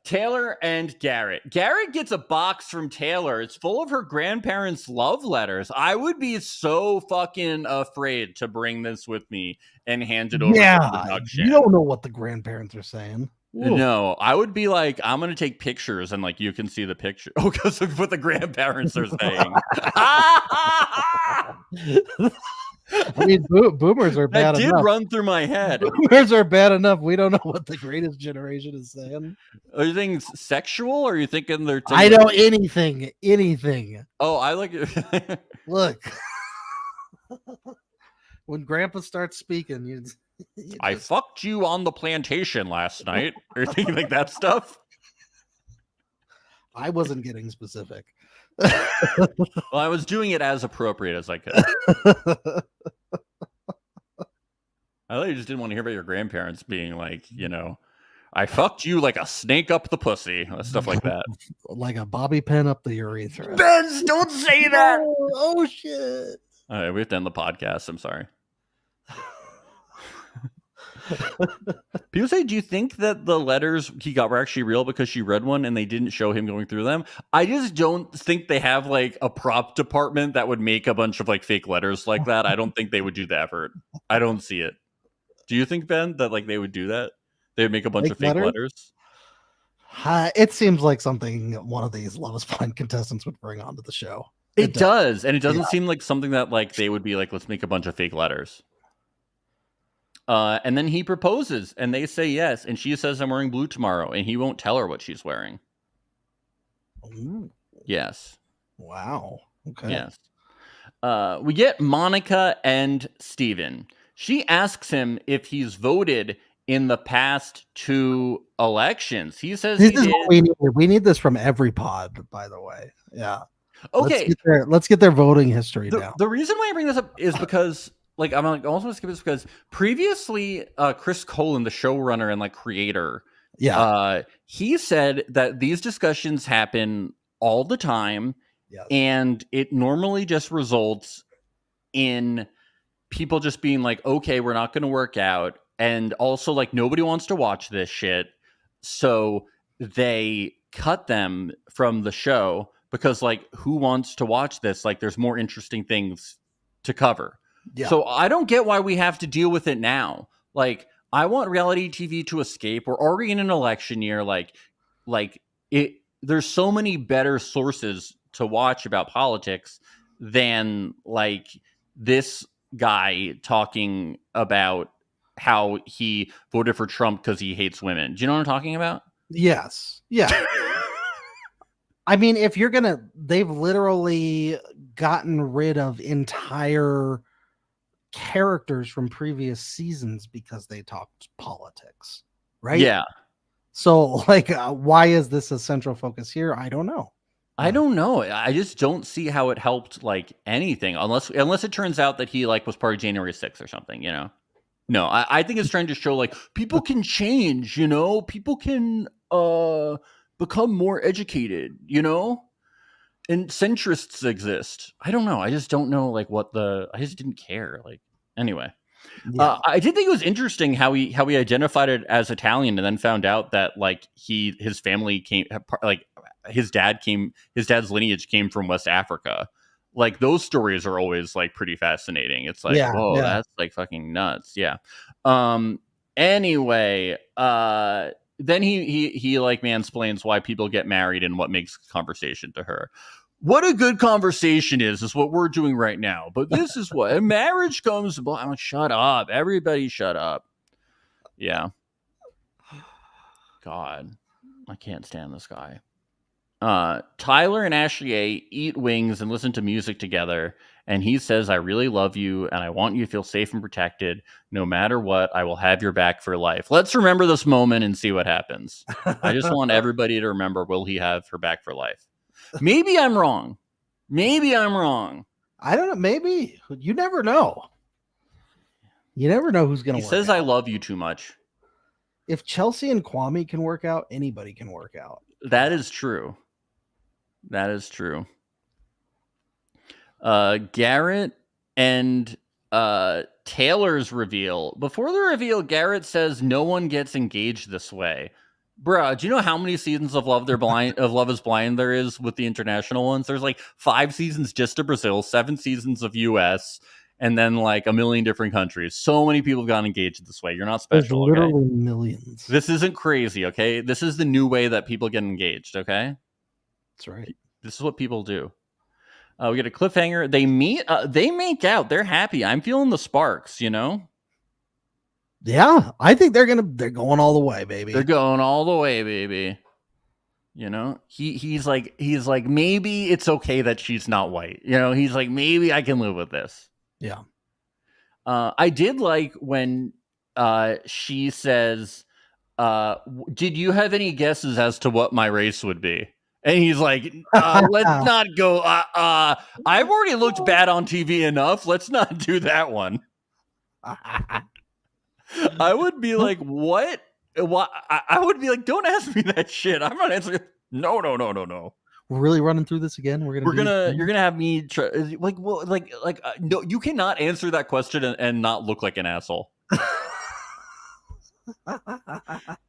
Taylor and Garrett. Garrett gets a box from Taylor. It's full of her grandparents' love letters. I would be so fucking afraid to bring this with me and hand it over to production. You don't know what the grandparents are saying. No, I would be like, I'm going to take pictures and like you can see the picture. Oh, because of what the grandparents are saying. I mean, boomers are bad enough. That did run through my head. Boomers are bad enough. We don't know what the greatest generation is saying. Are you thinking sexual or are you thinking they're I know anything. Anything. Oh, I like it. Look. When grandpa starts speaking, you I fucked you on the plantation last night. Are you thinking like that stuff? I wasn't getting specific. Well, I was doing it as appropriate as I could. I thought you just didn't want to hear about your grandparents being like, you know, I fucked you like a snake up the pussy. Stuff like that. Like a bobby pin up the urethra. Benz, don't say that. Oh shit. All right, we have to end the podcast. I'm sorry. People say, do you think that the letters he got were actually real because she read one and they didn't show him going through them? I just don't think they have like a prop department that would make a bunch of like fake letters like that. I don't think they would do the effort. I don't see it. Do you think, Ben, that like they would do that? They would make a bunch of fake letters? It seems like something one of these Love Is Blind contestants would bring onto the show. It does. And it doesn't seem like something that like they would be like, let's make a bunch of fake letters. And then he proposes and they say yes. And she says, I'm wearing blue tomorrow. And he won't tell her what she's wearing. Ooh. Yes. Wow. Okay. Yes. We get Monica and Steven. She asks him if he's voted in the past 2 elections. He says this he is did. What we need. We need this from every pod, by the way. Yeah. Okay. Let's get their voting history down. The reason why I bring this up is because like I'm like, I also want to skip this because previously Chris Colin, the showrunner and like creator, he said that these discussions happen all the time. Yes. And it normally just results in people just being like, okay, we're not going to work out. And also like nobody wants to watch this shit. So they cut them from the show because like who wants to watch this? Like there's more interesting things to cover. Yeah. So I don't get why we have to deal with it now. Like I want reality TV to escape. We're already in an election year. Like it, there's so many better sources to watch about politics than like this guy talking about how he voted for Trump because he hates women. Do you know what I'm talking about? Yes. Yeah. I mean, if you're gonna, they've literally gotten rid of entire characters from previous seasons because they talked politics, right? Yeah. So, like, why is this a central focus here? I don't know. I don't know. I just don't see how it helped like anything, unless it turns out that he like was part of January 6th or something. You know. No, I think it's trying to show like people can change. You know, people can become more educated. You know. And centrists exist. I don't know. I just don't know like I just didn't care. Like anyway. Yeah. I did think it was interesting how he identified it as Italian and then found out that like his family came like his dad's lineage came from West Africa. Like those stories are always like pretty fascinating. It's like, whoa, that's like fucking nuts. Yeah. Anyway, then he like mansplains why people get married and what makes conversation to her. what a good conversation is what we're doing right now. But this is what marriage comes. Shut up. Everybody shut up. Yeah. God, I can't stand this guy. Tyler and Ashley A eat wings and listen to music together. And he says, I really love you and I want you to feel safe and protected. No matter what, I will have your back for life. Let's remember this moment and see what happens. I just want everybody to remember, will he have her back for life? Maybe I'm wrong. Maybe I'm wrong. I don't know. Maybe. You never know. You never know who's going to work He says, out. I love you too much. If Chelsea and Kwame can work out, anybody can work out. That is true. That is true. Garrett and Taylor's reveal. Before the reveal, Garrett says no one gets engaged this way. Bruh, do you know how many seasons of Love is Blind there is with the international ones? There's like 5 seasons just to Brazil, 7 seasons of US, and then like a million different countries. So many people got engaged this way. You're not special. There's literally okay? millions. This isn't crazy, okay? This is the new way that people get engaged, okay? That's right. This is what people do. We get a cliffhanger. They meet. They make out. They're happy. I'm feeling the sparks. You know. Yeah, I think they're going all the way, baby. They're going all the way, baby. You know. He's like maybe it's okay that she's not white. You know. He's like maybe I can live with this. Yeah. I did like when she says, "Did you have any guesses as to what my race would be?" And he's like, let's not go. I've already looked bad on TV enough. Let's not do that one. I would be like, what? I would be like, don't ask me that shit. I'm not answering. No. We're really running through this again. You're gonna have me try, no. You cannot answer that question and not look like an asshole.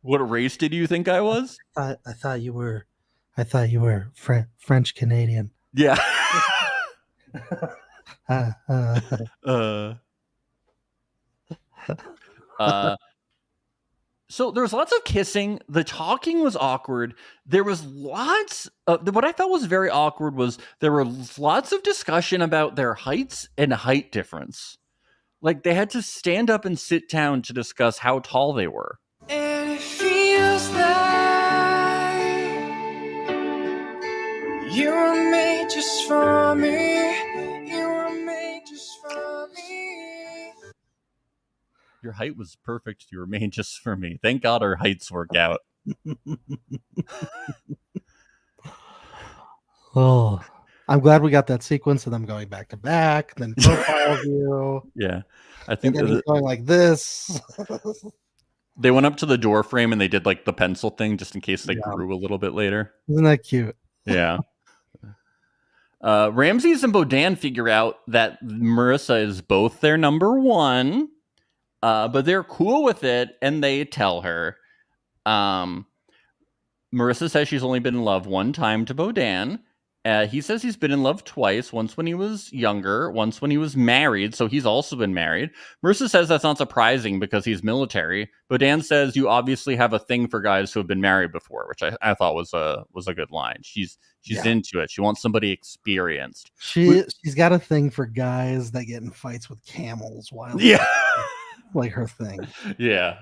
What race did you think I was? I thought you were. French Canadian. Yeah. So there's lots of kissing. The talking was awkward. There was lots of what I felt was very awkward was there were lots of discussion about their heights and height difference. Like they had to stand up and sit down to discuss how tall they were. And it feels like you were made just for me. You were made just for me. Your height was perfect. You were made just for me. Thank God our heights work out. Oh, I'm glad we got that sequence of them going back to back, then profile view. Yeah, I think he's going like this. They went up to the door frame and they did like the pencil thing just in case they grew a little bit later. Isn't that cute? Yeah. Ramses and Bodan figure out that Marissa is both their number one, but they're cool with it and they tell her. Marissa says she's only been in love one time to Bodan. He says he's been in love twice, once when he was younger, once when he was married, so he's also been married. Marissa says that's not surprising because he's military. Bodan says you obviously have a thing for guys who have been married before, which I thought was a good line. She's into it. She wants somebody experienced. She's got a thing for guys that get in fights with camels while like her thing. Yeah.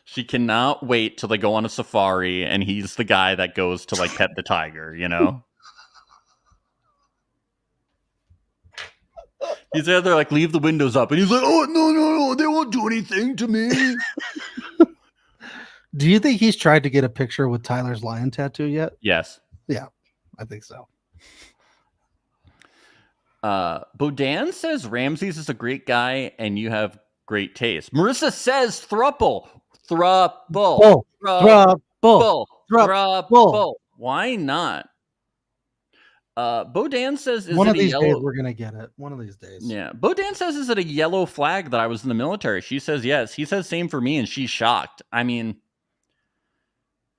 She cannot wait till they go on a safari and he's the guy that goes to like pet the tiger, you know? He's there, they're like, leave the windows up. And he's like, oh, no, they won't do anything to me. Do you think he's tried to get a picture with Tyler's lion tattoo yet? Yes. Yeah, I think so. Bodan says Ramses is a great guy and you have great taste. Marissa says thruple. Thruple. Why not? Bodan says, one of these days we're gonna get it. One of these days. Yeah. Bodan says, is it a yellow flag that I was in the military? She says yes. He says same for me, and she's shocked. I mean,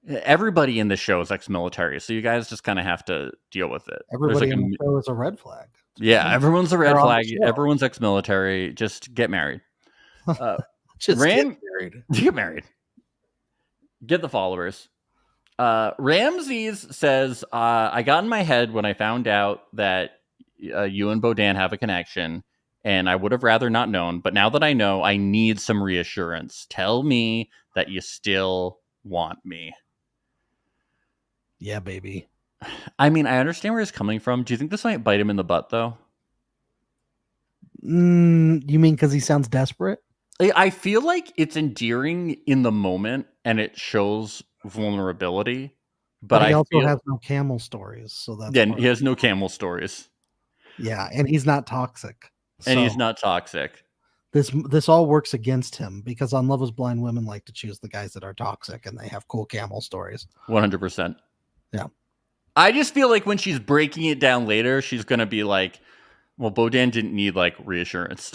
everybody in the show is ex-military, so you guys just kind of have to deal with it. Everybody in the show is a red flag. Yeah, everyone's a red flag. Everyone's ex-military. Just get married. Get married. Get married. Get the followers. Ramses says, I got in my head when I found out that you and Bodan have a connection, and I would have rather not known. But now that I know, I need some reassurance. Tell me that you still want me. Yeah, baby. I mean, I understand where he's coming from. Do you think this might bite him in the butt, though? You mean because he sounds desperate? I feel like it's endearing in the moment, and it shows vulnerability. But he I also feel has no camel stories, so that's yeah, he has no camel stories. Yeah, and he's not toxic. And he's So not toxic. This all works against him because on Love Is Blind, women like to choose the guys that are toxic and they have cool camel stories. 100%. Yeah. I just feel like when she's breaking it down later, she's going to be like, well, Bodan didn't need like reassurance.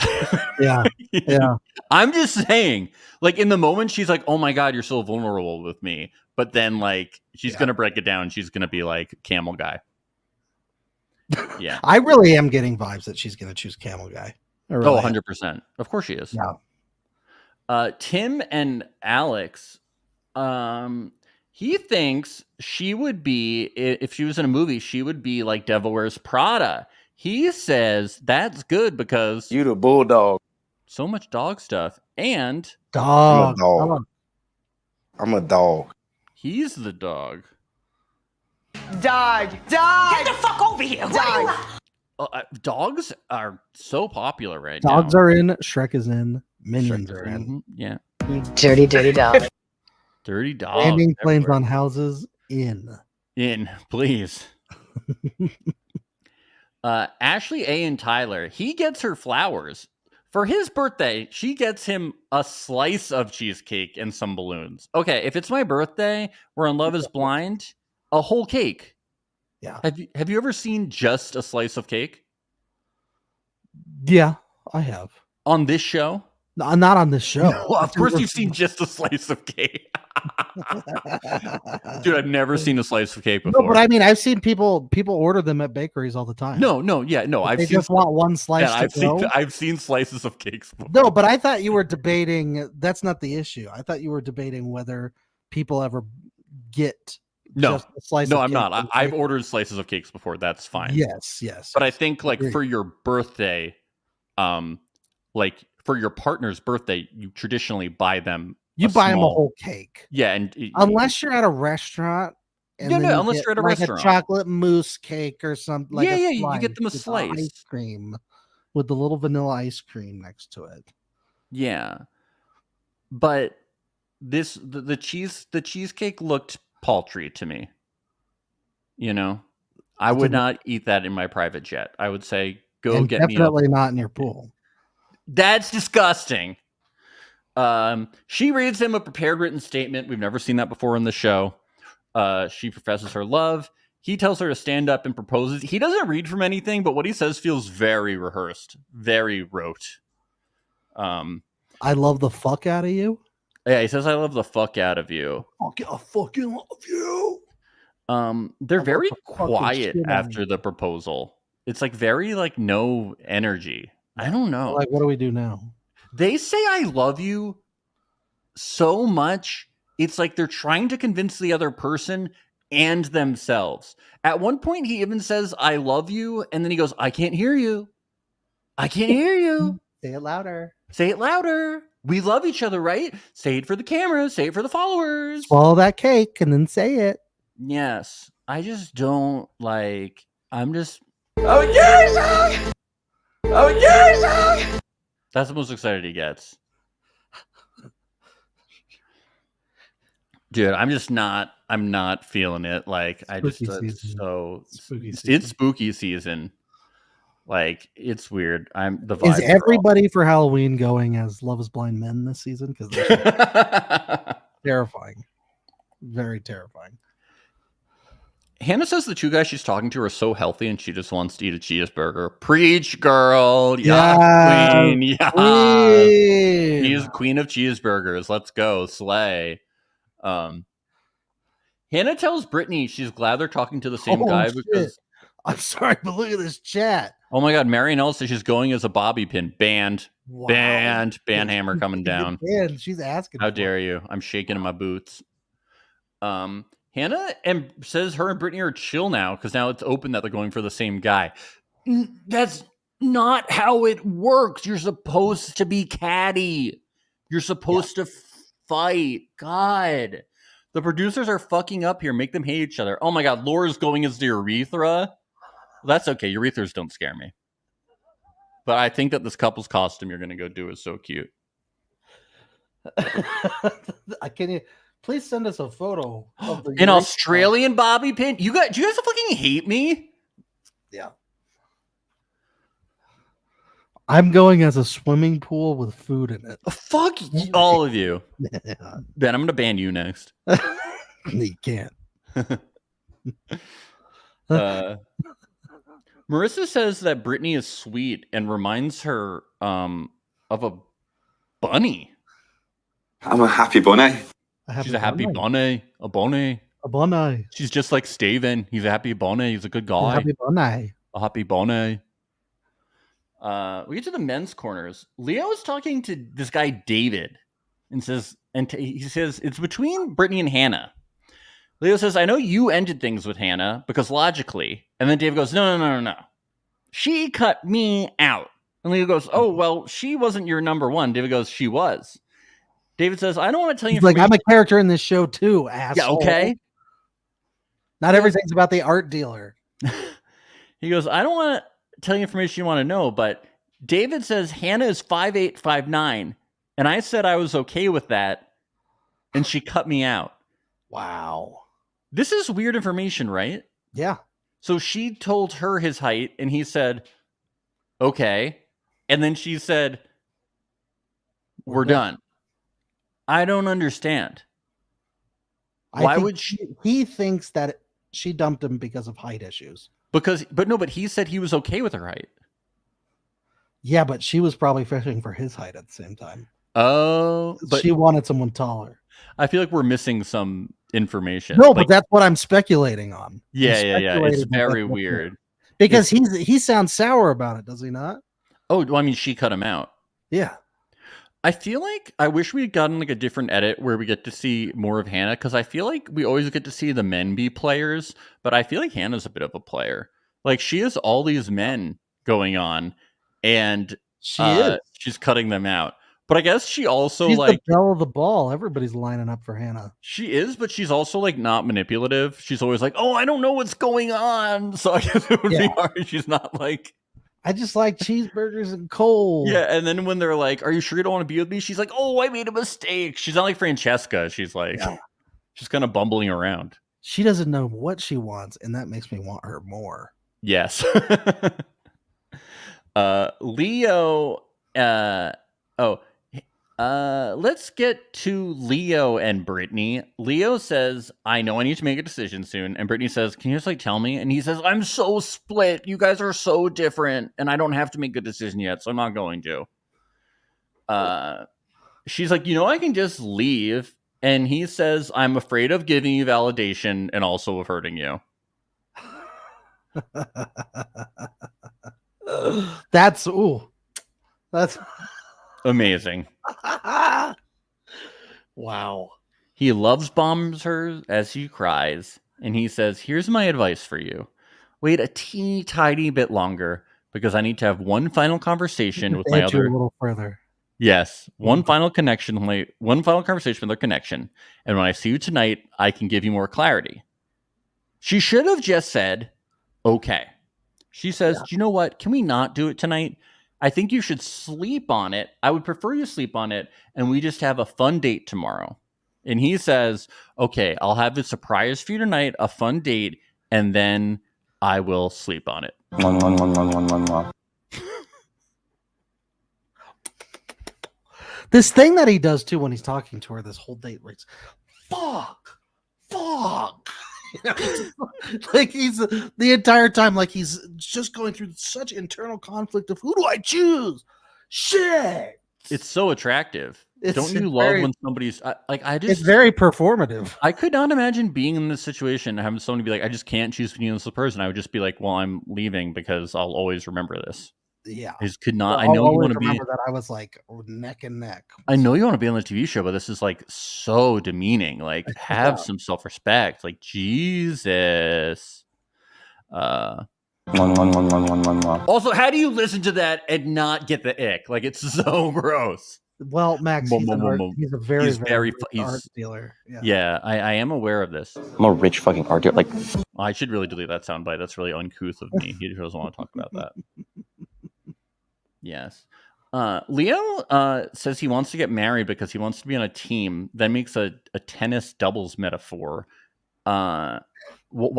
Yeah. Yeah. I'm just saying, like in the moment, she's like, oh my God, you're so vulnerable with me. But then like, she's going to break it down and she's going to be like camel guy. Yeah. I really am getting vibes that she's going to choose camel guy. Oh, 100%. Of course she is. Yeah. Tim and Alex, he thinks she would be, if she was in a movie, she would be like Devil Wears Prada. He says that's good because you the bulldog. So much dog stuff. And dog. I'm a dog. He's the dog. Dog. Get the fuck over here. Dog. Dogs are so popular right now. Dogs are in. Shrek is in. Minions are in. Mm-hmm. Yeah. You dirty, dirty dog. Dirty dog. Landing planes on houses in. In, please. Ashley A. and Tyler, he gets her flowers. For his birthday, she gets him a slice of cheesecake and some balloons. Okay, if it's my birthday, we're on Love Is Blind, a whole cake. Yeah. Have you ever seen just a slice of cake? Yeah, I have. On this show? No, not on this show. Well, of course you've seen just a slice of cake. Dude, I've never seen a slice of cake before. No, but I mean, I've seen people order them at bakeries all the time. No, I've just want one slice. Yeah, I've seen slices of cakes before. No, but I thought you were debating. That's not the issue. I thought you were debating whether people ever get just a slice. No, of I'm cake not. I've ordered slices of cakes before. That's fine. Yes. But I think like for your birthday, like for your partner's birthday, you traditionally buy them. You buy them a whole cake. Yeah, and unless you're at a restaurant. And no, unless you're at a like restaurant, a chocolate mousse cake or something. Like you get them a slice ice cream with the little vanilla ice cream next to it. Yeah, but the cheesecake looked paltry to me. You know, I would not eat that in my private jet. I would say go and get me. Definitely not in your pool. That's disgusting. She reads him a prepared written statement. We've never seen that before in the show. She professes her love. He tells her to stand up and proposes. He doesn't read from anything, but what he says feels very rehearsed, very rote. I love the fuck out of you. Yeah, he says, I love the fuck out of you. I fucking love you. They're very quiet after the proposal. It's like very like no energy. I don't know. Like, what do we do now? They say I love you so much. It's like they're trying to convince the other person and themselves. At one point, he even says, I love you. And then he goes, I can't hear you. I can't hear you. Say it louder. Say it louder. We love each other, right? Say it for the camera. Say it for the followers. Swallow that cake and then say it. Yes. I just don't like, I'm just. Oh, yes! Oh, yes! That's the most excited he gets. Dude, I'm not feeling it. Like, I just, it's spooky season. Like, it's weird. The vibe is everybody for Halloween going as Love Is Blind men this season? Because they're terrifying. Very terrifying. Hannah says the two guys she's talking to are so healthy and she just wants to eat a cheeseburger. Preach, girl. Yeah, queen. Yeah. Queen. She's queen of cheeseburgers. Let's go. Slay. Hannah tells Brittany she's glad they're talking to the same guy because I'm sorry, but look at this chat. Oh my God, Marianelle says she's going as a bobby pin. Banned. Wow. Banned hammer coming down. And she's asking. How dare you? I'm shaking in my boots. Hannah and says her and Brittany are chill now because now it's open that they're going for the same guy. That's not how it works. You're supposed to be catty. You're supposed to fight. God. The producers are fucking up here. Make them hate each other. Oh my God. Laura's going as the urethra. That's okay. Urethras don't scare me. But I think that this couple's costume you're going to go do is so cute. Can you please send us a photo of the An Australian bobby pin? Do you guys fucking hate me? Yeah. I'm going as a swimming pool with food in it. Fuck all of you. Ben, I'm going to ban you next. You can't. Marissa says that Brittany is sweet and reminds her of a bunny. I'm a happy bunny. She's a happy bunny. A bunny. A bunny. She's just like Steven. He's a happy bunny. He's a good guy. A happy bunny. A happy bunny. We get to the men's corners. Leo is talking to this guy David and says, he says it's between Brittany and Hannah. Leo says, I know you ended things with Hannah because logically. And then David goes, no. She cut me out. And Leo goes, oh, well, she wasn't your number one. David goes, she was. David says, I don't want to tell you. Like, I'm a character in this show too, asshole. Yeah, okay. Not everything's about the art dealer. He goes, I don't want to tell you information you want to know, but David says Hannah is 5'8", 5'9", and I said I was okay with that, and she cut me out. Wow. This is weird information, right? Yeah. So she told her his height, and he said, okay. And then she said, we're done. I don't understand. Why would she? He thinks that she dumped him because of height issues. But he said he was okay with her height. Yeah, but she was probably fishing for his height at the same time. Oh, but she wanted someone taller. I feel like we're missing some information. No, but that's what I'm speculating on. Yeah. It's very weird. Because he sounds sour about it, does he not? Oh, well, I mean, she cut him out. Yeah. I feel like I wish we had gotten like a different edit where we get to see more of Hannah, because I feel like we always get to see the men be players, but I feel like Hannah's a bit of a player. Like she has all these men going on, and she's cutting them out. But I guess she's the belle of the ball. Everybody's lining up for Hannah. She is, but she's also like not manipulative. She's always like, "Oh, I don't know what's going on." So I guess it would be hard. She's not like, I just like cheeseburgers and coal. Yeah, and then when they're like, "Are you sure you don't want to be with me?" She's like, "Oh, I made a mistake." She's not like Francesca. She's like, she's kind of bumbling around. She doesn't know what she wants, and that makes me want her more. Yes. Leo. Let's get to Leo and Brittany. Leo says, I know I need to make a decision soon. And Brittany says, can you just like tell me? And he says, I'm so split. You guys are so different. And I don't have to make a decision yet, so I'm not going to. She's like, I can just leave. And he says, I'm afraid of giving you validation and also of hurting you. That's amazing. Wow. He loves bombs her as she cries, and he says, here's my advice for you. Wait a teeny tiny bit longer, because I need to have one final conversation with my other. A little further. Yes, one final conversation with their connection, and when I see you tonight, I can give you more clarity. She should have just said, okay. She says, do you know what? Can we not do it tonight? I think you should sleep on it. I would prefer you sleep on it, and we just have a fun date tomorrow. And he says, okay, I'll have a surprise for you tonight, a fun date, and then I will sleep on it. This thing that he does too when he's talking to her, this whole date, where it's fuck. Like he's the entire time, like he's just going through such internal conflict of who do I choose? Shit. It's so attractive. Don't you love when somebody's it's very performative. I could not imagine being in this situation and having someone be like, I just can't choose between this person. I would just be like, well, I'm leaving because I'll always remember this. Yeah. I just could not. I I'll know you always want to be. remember that I was like neck and neck. I know you want to be on the TV show, but this is like so demeaning. Like, have Yeah. some self-respect. Like, Jesus. Also, how do you listen to that and not get the ick? Like, it's so gross. Well, Max, he's a very rich art dealer. Yeah, I am aware of this. I'm a rich fucking art dealer. Like, I should really delete that soundbite. That's really uncouth of me. He doesn't want to talk about that. Yes. Leo says he wants to get married because he wants to be on a team. That makes a tennis doubles metaphor. Why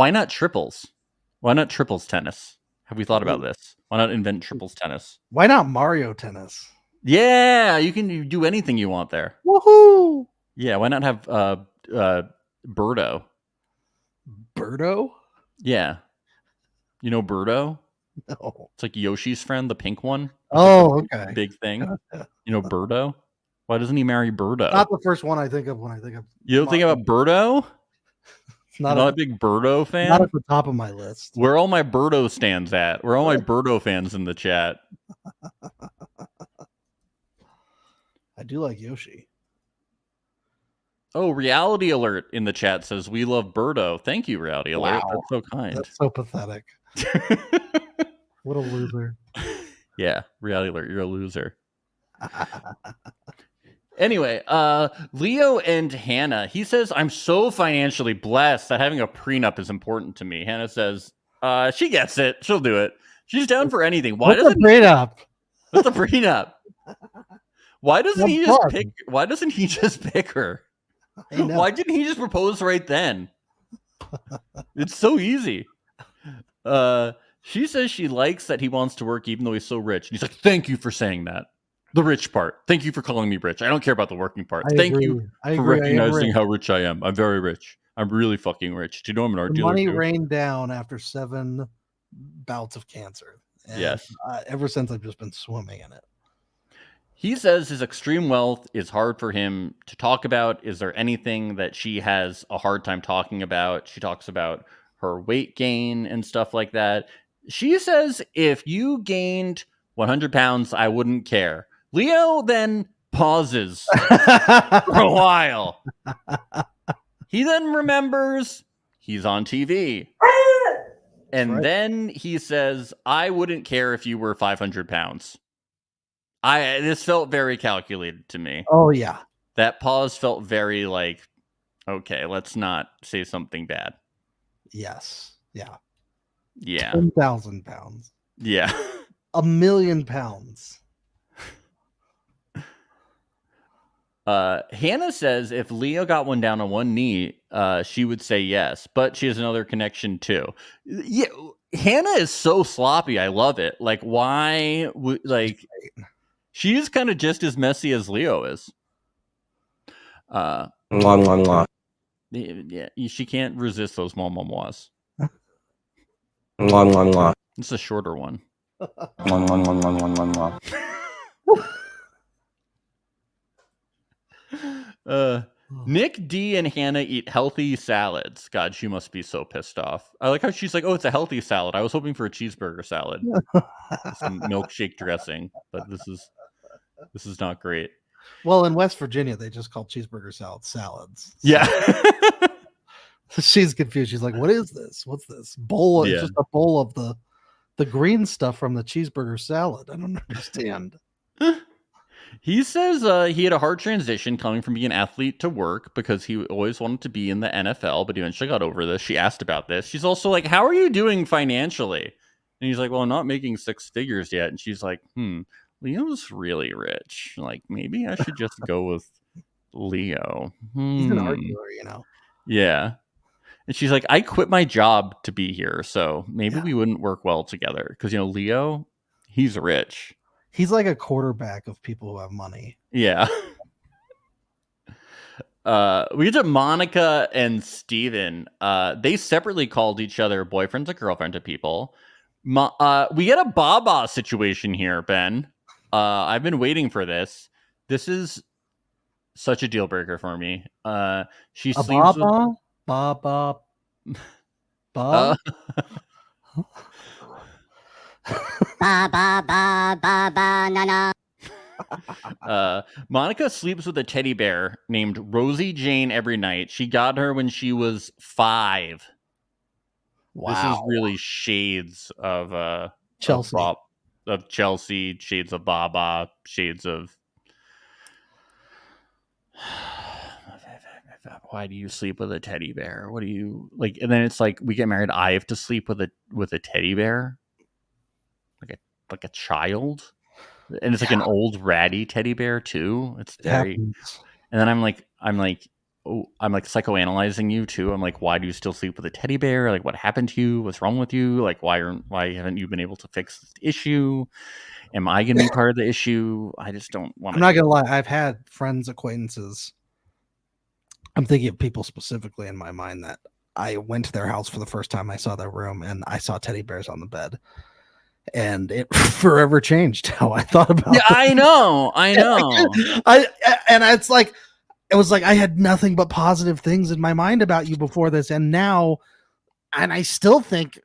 not triples? Why not triples tennis? Have we thought about this? Why not invent triples tennis? Why not Mario tennis? Yeah, you can do anything you want there. Woohoo! Yeah, why not have Birdo? Birdo? Yeah. You know Birdo? No. It's like Yoshi's friend, the pink one. Oh, okay. Big thing. You know Birdo? Why doesn't he marry Birdo? Not the first one I think of when I think of. You don't think about Birdo? It's not a big Birdo fan? Not at the top of my list. Where are all my Birdo stands at? Where are all my Birdo fans in the chat? I do like Yoshi. Oh, Reality Alert in the chat says, we love Birdo. Thank you, Reality Alert. Wow. That's so kind. That's so pathetic. What a loser. Yeah, Reality Alert, you're a loser. Anyway, Leo and Hannah, he says, I'm so financially blessed that having a prenup is important to me. Hannah says, she gets it. She'll do it. She's down for anything. What's a prenup? What's a prenup? Why doesn't he just pick? Why doesn't he just pick her? Why didn't he just propose right then? It's so easy. She says she likes that he wants to work even though he's so rich. And he's like, thank you for saying that. The rich part. Thank you for calling me rich. I don't care about the working part. Thank you for recognizing how rich I am. I'm very rich. I'm really fucking rich. Do you know I'm an art dealer? Money rained down after 7 bouts of cancer. And, yes. Ever since I've just been swimming in it. He says his extreme wealth is hard for him to talk about. Is there anything that she has a hard time talking about? She talks about her weight gain and stuff like that. She says, if you gained 100 pounds, I wouldn't care. Leo then pauses for a while. He then remembers he's on TV. And then he says, I wouldn't care if you were 500 pounds. This felt very calculated to me. Oh, yeah. That pause felt very like, okay, let's not say something bad. Yes. Yeah. Yeah. 10,000 pounds. Yeah. 1 million pounds. Hannah says if Leo got one down on one knee, she would say yes, but she has another connection too. Yeah, Hannah is so sloppy. I love it. Like, why would she's kind of just as messy as Leo is. Yeah, she can't resist those mois. It's a shorter one. Nick D and Hannah eat healthy salads. God, she must be so pissed off. I like how she's like, oh, it's a healthy salad. I was hoping for a cheeseburger salad. Some milkshake dressing, but this is not great. Well, in West Virginia, they just call cheeseburger salads. So. Yeah. She's confused. She's like, what is this? What's this? Bowl? It's just a bowl of the green stuff from the cheeseburger salad. I don't understand. He says he had a hard transition coming from being an athlete to work because he always wanted to be in the NFL, but he eventually got over this. She asked about this. She's also like, how are you doing financially? And he's like, well, I'm not making 6 figures yet. And she's like, Leo's really rich. Like, maybe I should just go with Leo. He's an arguer, you know? Yeah. And she's like, I quit my job to be here, so maybe we wouldn't work well together. Because, you know, Leo, he's rich. He's like a quarterback of people who have money. Yeah. We get to Monica and Steven. They separately called each other boyfriends and girlfriend to people. We get a Baba situation here, Ben. I've been waiting for this. This is such a deal breaker for me. She sleeps Baba? Baba. Ba ba ba ba ba na na. Monica sleeps with a teddy bear named Rosie Jane every night. She got her when she was 5. Wow. This is really shades of Chelsea. Of Chelsea, shades of Baba, shades of why do you sleep with a teddy bear? What do you like? And then it's like we get married. I have to sleep with a teddy bear, like a child, and it's like an old ratty teddy bear too. It's very. Happens. And then I'm like psychoanalyzing you too. I'm like, why do you still sleep with a teddy bear? Like, what happened to you? What's wrong with you? Like, why haven't you been able to fix this issue? Am I going to be part of the issue? I just don't want. I'm not gonna lie. I've had friends, acquaintances. I'm thinking of people specifically in my mind that I went to their house for the first time. I saw their room and I saw teddy bears on the bed, and it forever changed how I thought about. Yeah, I know. It's like it was like I had nothing but positive things in my mind about you before this, and now, and I still think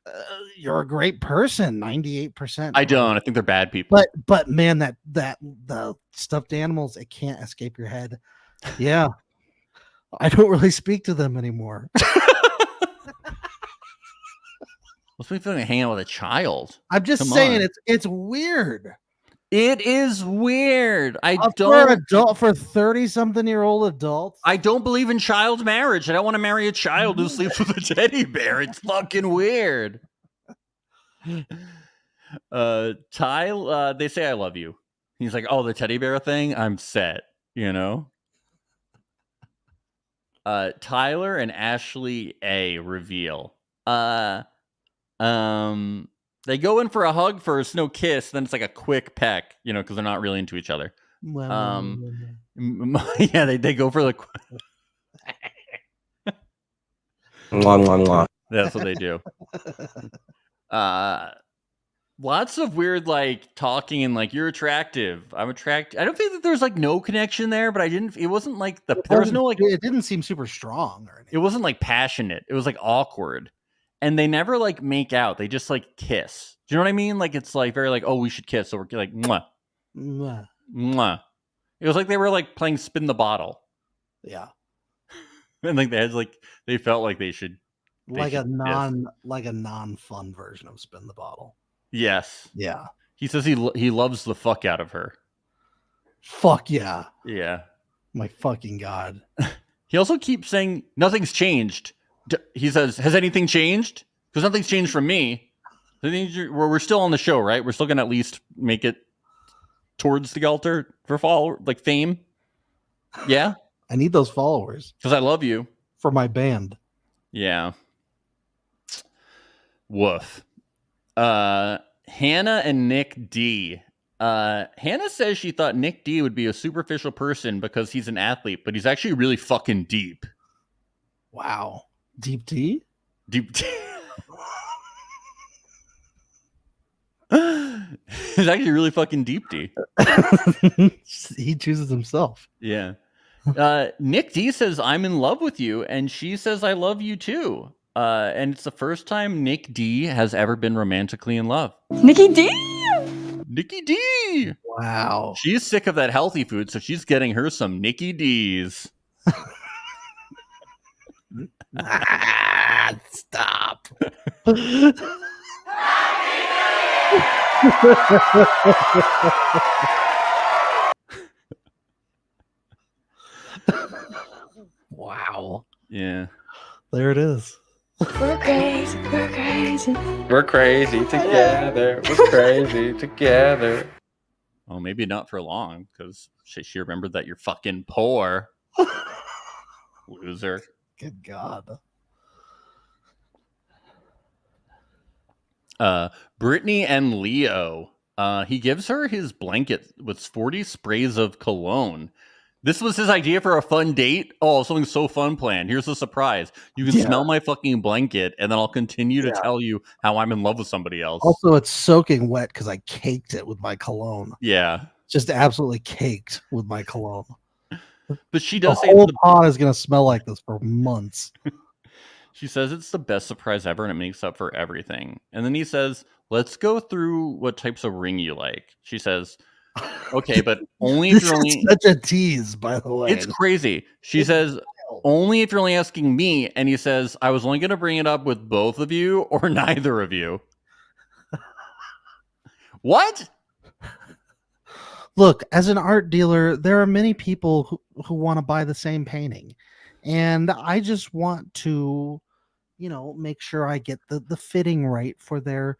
you're a great person. 98%. I don't. I think they're bad people. But man, that the stuffed animals, it can't escape your head. Yeah. I don't really speak to them anymore. What's me feeling like hanging out with a child? I'm just saying it's weird. It is weird. For 30-something-year-old adults. I don't believe in child marriage. I don't want to marry a child who sleeps with a teddy bear. It's fucking weird. Ty, they say I love you. He's like, oh, the teddy bear thing? I'm set, you know? Tyler and Ashley A reveal. They go in for a hug first, no kiss, then it's like a quick peck, you know, because they're not really into each other. Yeah, they go for the Mwah, mwah, mwah. That's what they do. Lots of weird like talking and like you're attractive. I'm attracted. I don't think that there's like no connection there, but it wasn't like there was no like it didn't seem super strong or anything. It wasn't like passionate. It was like awkward. And they never like make out. They just like kiss. Do you know what I mean? Like it's like very like, oh, we should kiss. So we're like mwah. Mwah. Mwah. It was like they were like playing spin the bottle. Yeah. And like they felt like they should a non-fun version of spin the bottle. Yes. Yeah. He says he loves the fuck out of her. Fuck yeah. Yeah. My fucking God. He also keeps saying nothing's changed. He says, has anything changed? Because nothing's changed from me. We're still on the show, right? We're still going to at least make it towards the altar for fame. Yeah. I need those followers. Because I love you. For my band. Yeah. Woof. Hannah and Nick D. Hannah says she thought Nick D would be a superficial person because he's an athlete, but he's actually really fucking deep. Wow. Deep D? Deep D. He's actually really fucking deep D. He chooses himself. Yeah. Nick D says, I'm in love with you. And she says, I love you too. And it's the first time Nick D has ever been romantically in love. Nikki D! Nikki D! Wow. She's sick of that healthy food, so she's getting her some Nikki D's. Stop. Wow. Yeah. There it is. We're crazy. We're crazy. We're crazy together. We're crazy together. Well, maybe not for long, because she remembered that you're fucking poor. Loser. Good God. Brittany and Leo. He gives her his blanket with 40 sprays of cologne. This was his idea for a fun date. Oh, something so fun planned. Here's the surprise. You can smell my fucking blanket, and then I'll continue to tell you how I'm in love with somebody else. Also, it's soaking wet because I caked it with my cologne. Yeah. Just absolutely caked with my cologne. But she does the say whole pod is going to smell like this for months. She says it's the best surprise ever and it makes up for everything. And then he says, let's go through what types of ring you like. She says, okay, but only if This you're is only... such a tease, by the way. It's crazy. She says, only if you're only asking me. And he says, I was only going to bring it up with both of you or neither of you. What? Look, as an art dealer, there are many people who want to buy the same painting. And I just want to, make sure I get the fitting right for their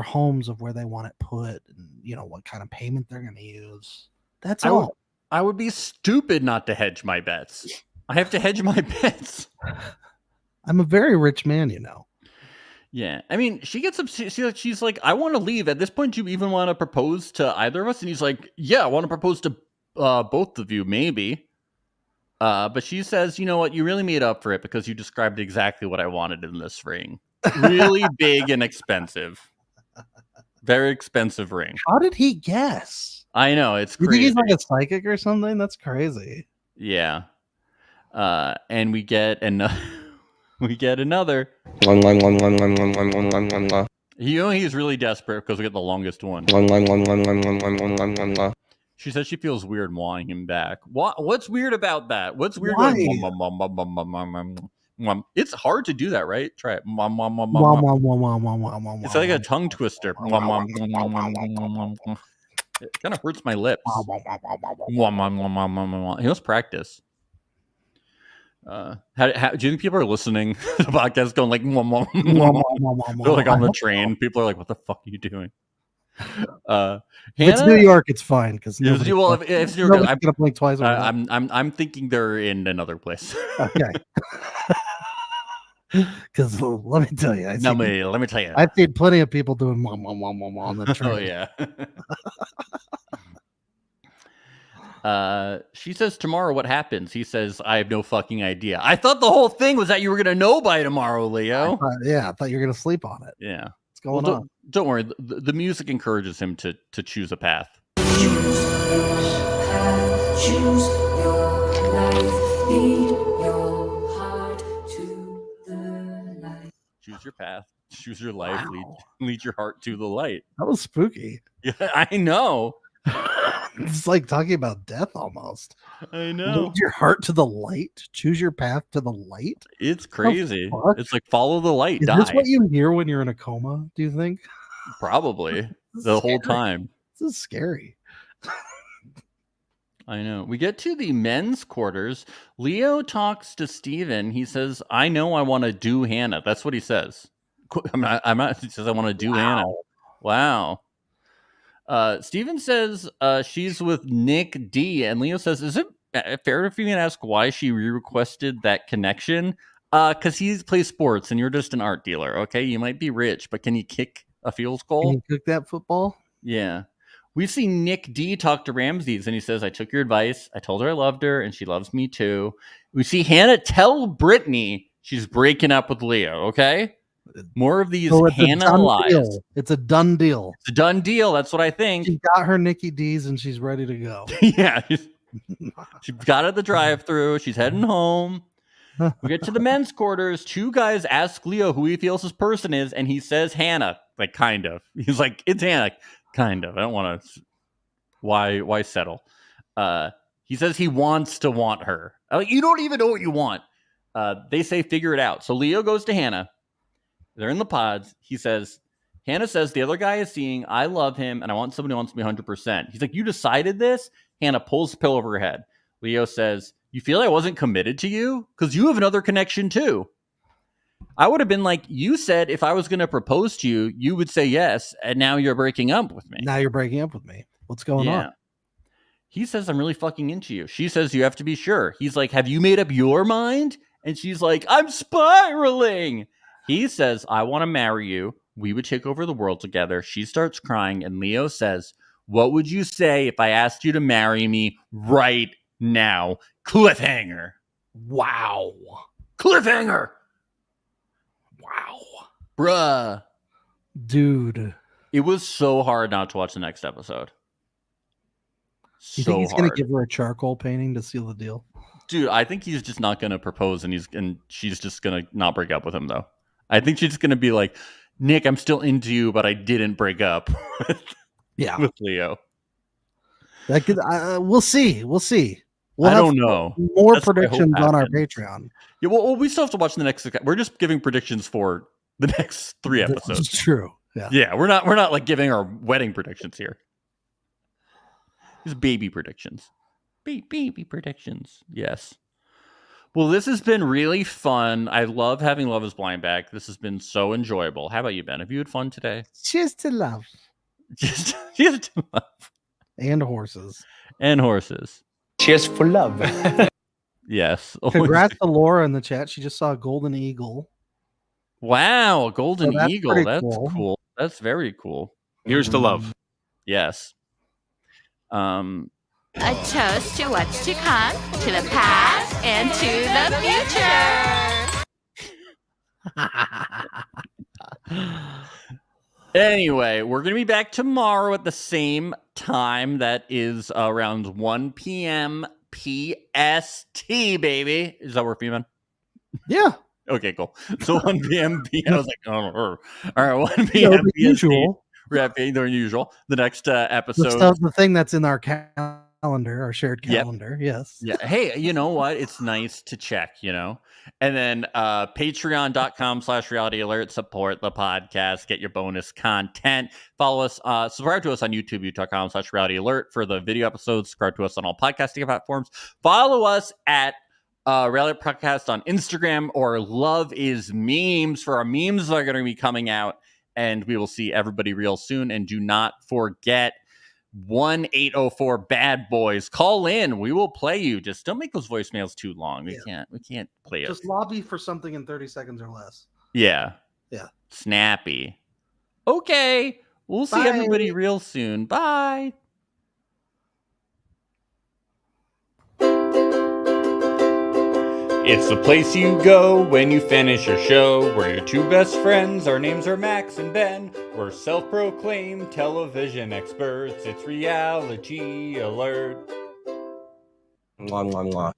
homes of where they want it put and what kind of payment they're going to use. That's all. I would be stupid not to hedge my bets. I have to hedge my bets. I'm a very rich man, Yeah. I mean, she gets upset. She's like, I want to leave. At this point, do you even want to propose to either of us? And he's like, yeah, I want to propose to both of you, maybe. But she says, you know what? You really made up for it because you described exactly what I wanted in this ring. Really big and expensive. Very expensive ring. How did he guess? I know, it's You crazy. think he's like a psychic or something? That's crazy. Yeah. And we get another. He's really desperate because we get the longest one. She says she feels weird wanting him back. What's weird about that? What's weird? It's hard to do that, right? Try it. It's like a tongue twister. It kind of hurts my lips. He must practice. Do you think people are listening to the podcast going like, they're like on the train? People are like, what the fuck are you doing? If it's New York, it's fine because if New York, I'm gonna blink twice. I'm thinking they're in another place. Okay. Because let me tell you, let me tell you, I've seen plenty of people doing on the train. Oh yeah. She says tomorrow what happens? He says I have no fucking idea. I thought the whole thing was that you were gonna know by tomorrow, Leo. I thought you were gonna sleep on it. Yeah. What's going on? Don't worry. The music encourages him to choose a path. Choose your life, lead your heart to the light. Choose your path. Choose your life. Lead your heart to the light. That was spooky. Yeah, I know. It's like talking about death almost. I know. Lead your heart to the light. Choose your path to the light. It's crazy. It's like follow the light. Is this what you hear when you're in a coma? Do you think? Probably the whole time. This is scary. I know. We get to the men's quarters. Leo talks to Steven. He says, I know I want to do Hannah. That's what he says. I'm not. He says, I want to do Hannah. Wow. Steven says she's with Nick D. And Leo says, is it fair if you can ask why she re-requested that connection? Because he plays sports and you're just an art dealer. Okay. You might be rich, but can you kick a field goal? Can you kick that football? Yeah. We see Nick D talk to Ramses and he says, I took your advice. I told her I loved her and she loves me too. We see Hannah tell Brittany she's breaking up with Leo. Okay. More of these Hannah lies. Deal. It's a done deal. It's a done deal. That's what I think. She got her Nikki D's and she's ready to go. Yeah. She got at the drive-thru. She's heading home. We get to the men's quarters. Two guys ask Leo who he feels his person is, and he says Hannah. Like, kind of. He's like, it's Hannah. Kind of. I don't want to. Why settle? He says he wants to want her. Like, you don't even know what you want. They say figure it out. So Leo goes to Hannah. They're in the pods. He says, Hannah says the other guy is seeing, I love him, and I want somebody who wants me 100%. He's like, you decided this? Hannah pulls the pillow over her head. Leo says, you feel I wasn't committed to you? Because you have another connection too. I would have been like, you said if I was going to propose to you, you would say yes, and now you're breaking up with me. Now you're breaking up with me. What's going on? He says, I'm really fucking into you. She says, you have to be sure. He's like, have you made up your mind? And she's like, I'm spiraling. He says, I want to marry you. We would take over the world together. She starts crying, and Leo says, what would you say if I asked you to marry me right now? Cliffhanger. Wow. Cliffhanger. Wow. Bruh. Dude. It was so hard not to watch the next episode. You think he's going to give her a charcoal painting to seal the deal? Dude, I think he's just not gonna propose, and she's just gonna not break up with him though. I think she's just gonna be like, Nick, I'm still into you, but I didn't break up with Leo. That could, we'll see. We'll see. We'll I have don't know. more That's what I hope predictions on our happens. Patreon. Yeah, well, we still have to watch the next. We're just giving predictions for the next 3 episodes. It's true. Yeah. Yeah, we're not like giving our wedding predictions here. These baby predictions. Baby predictions. Yes. Well, this has been really fun. I love having Love is Blind back. This has been so enjoyable. How about you, Ben? Have you had fun today? Cheers to love. Cheers to love. And horses. And horses. Cheers for love. Yes. Congrats to Laura in the chat. She just saw a golden eagle. Wow, a golden So that's eagle. pretty That's cool. cool. That's very cool. Here's to love. Yes. A toast to what's to come, to the past, and to the future. Anyway, we're going to be back tomorrow at the same time. That is around 1 p.m. PST, baby. Does that work for you, man? Yeah. Okay, cool. So 1 p.m. I was like, oh, all right, 1 p.m. PST. Usual. We're at the usual. The next episode. The thing that's in our calendar, our shared calendar. Yes. Yeah. Hey, you know what? It's nice to check, And then patreon.com/reality alert, support the podcast, get your bonus content. Follow us, subscribe to us on YouTube, youtube.com/reality alert for the video episodes. Subscribe to us on all podcasting platforms. Follow us at Reality Podcast on Instagram or Love is Memes for our memes that are going to be coming out. And we will see everybody real soon. And do not forget 1-804 Bad Boys. Call in. We will play you. Just don't make those voicemails too long. We can't play it. Just lobby for something in 30 seconds or less. Yeah. Yeah. Snappy. Okay. We'll see everybody real soon. Bye. It's the place you go when you finish your show. We're your 2 best friends. Our names are Max and Ben. We're self-proclaimed television experts. It's Reality Alert. Mwah, mwah, mwah.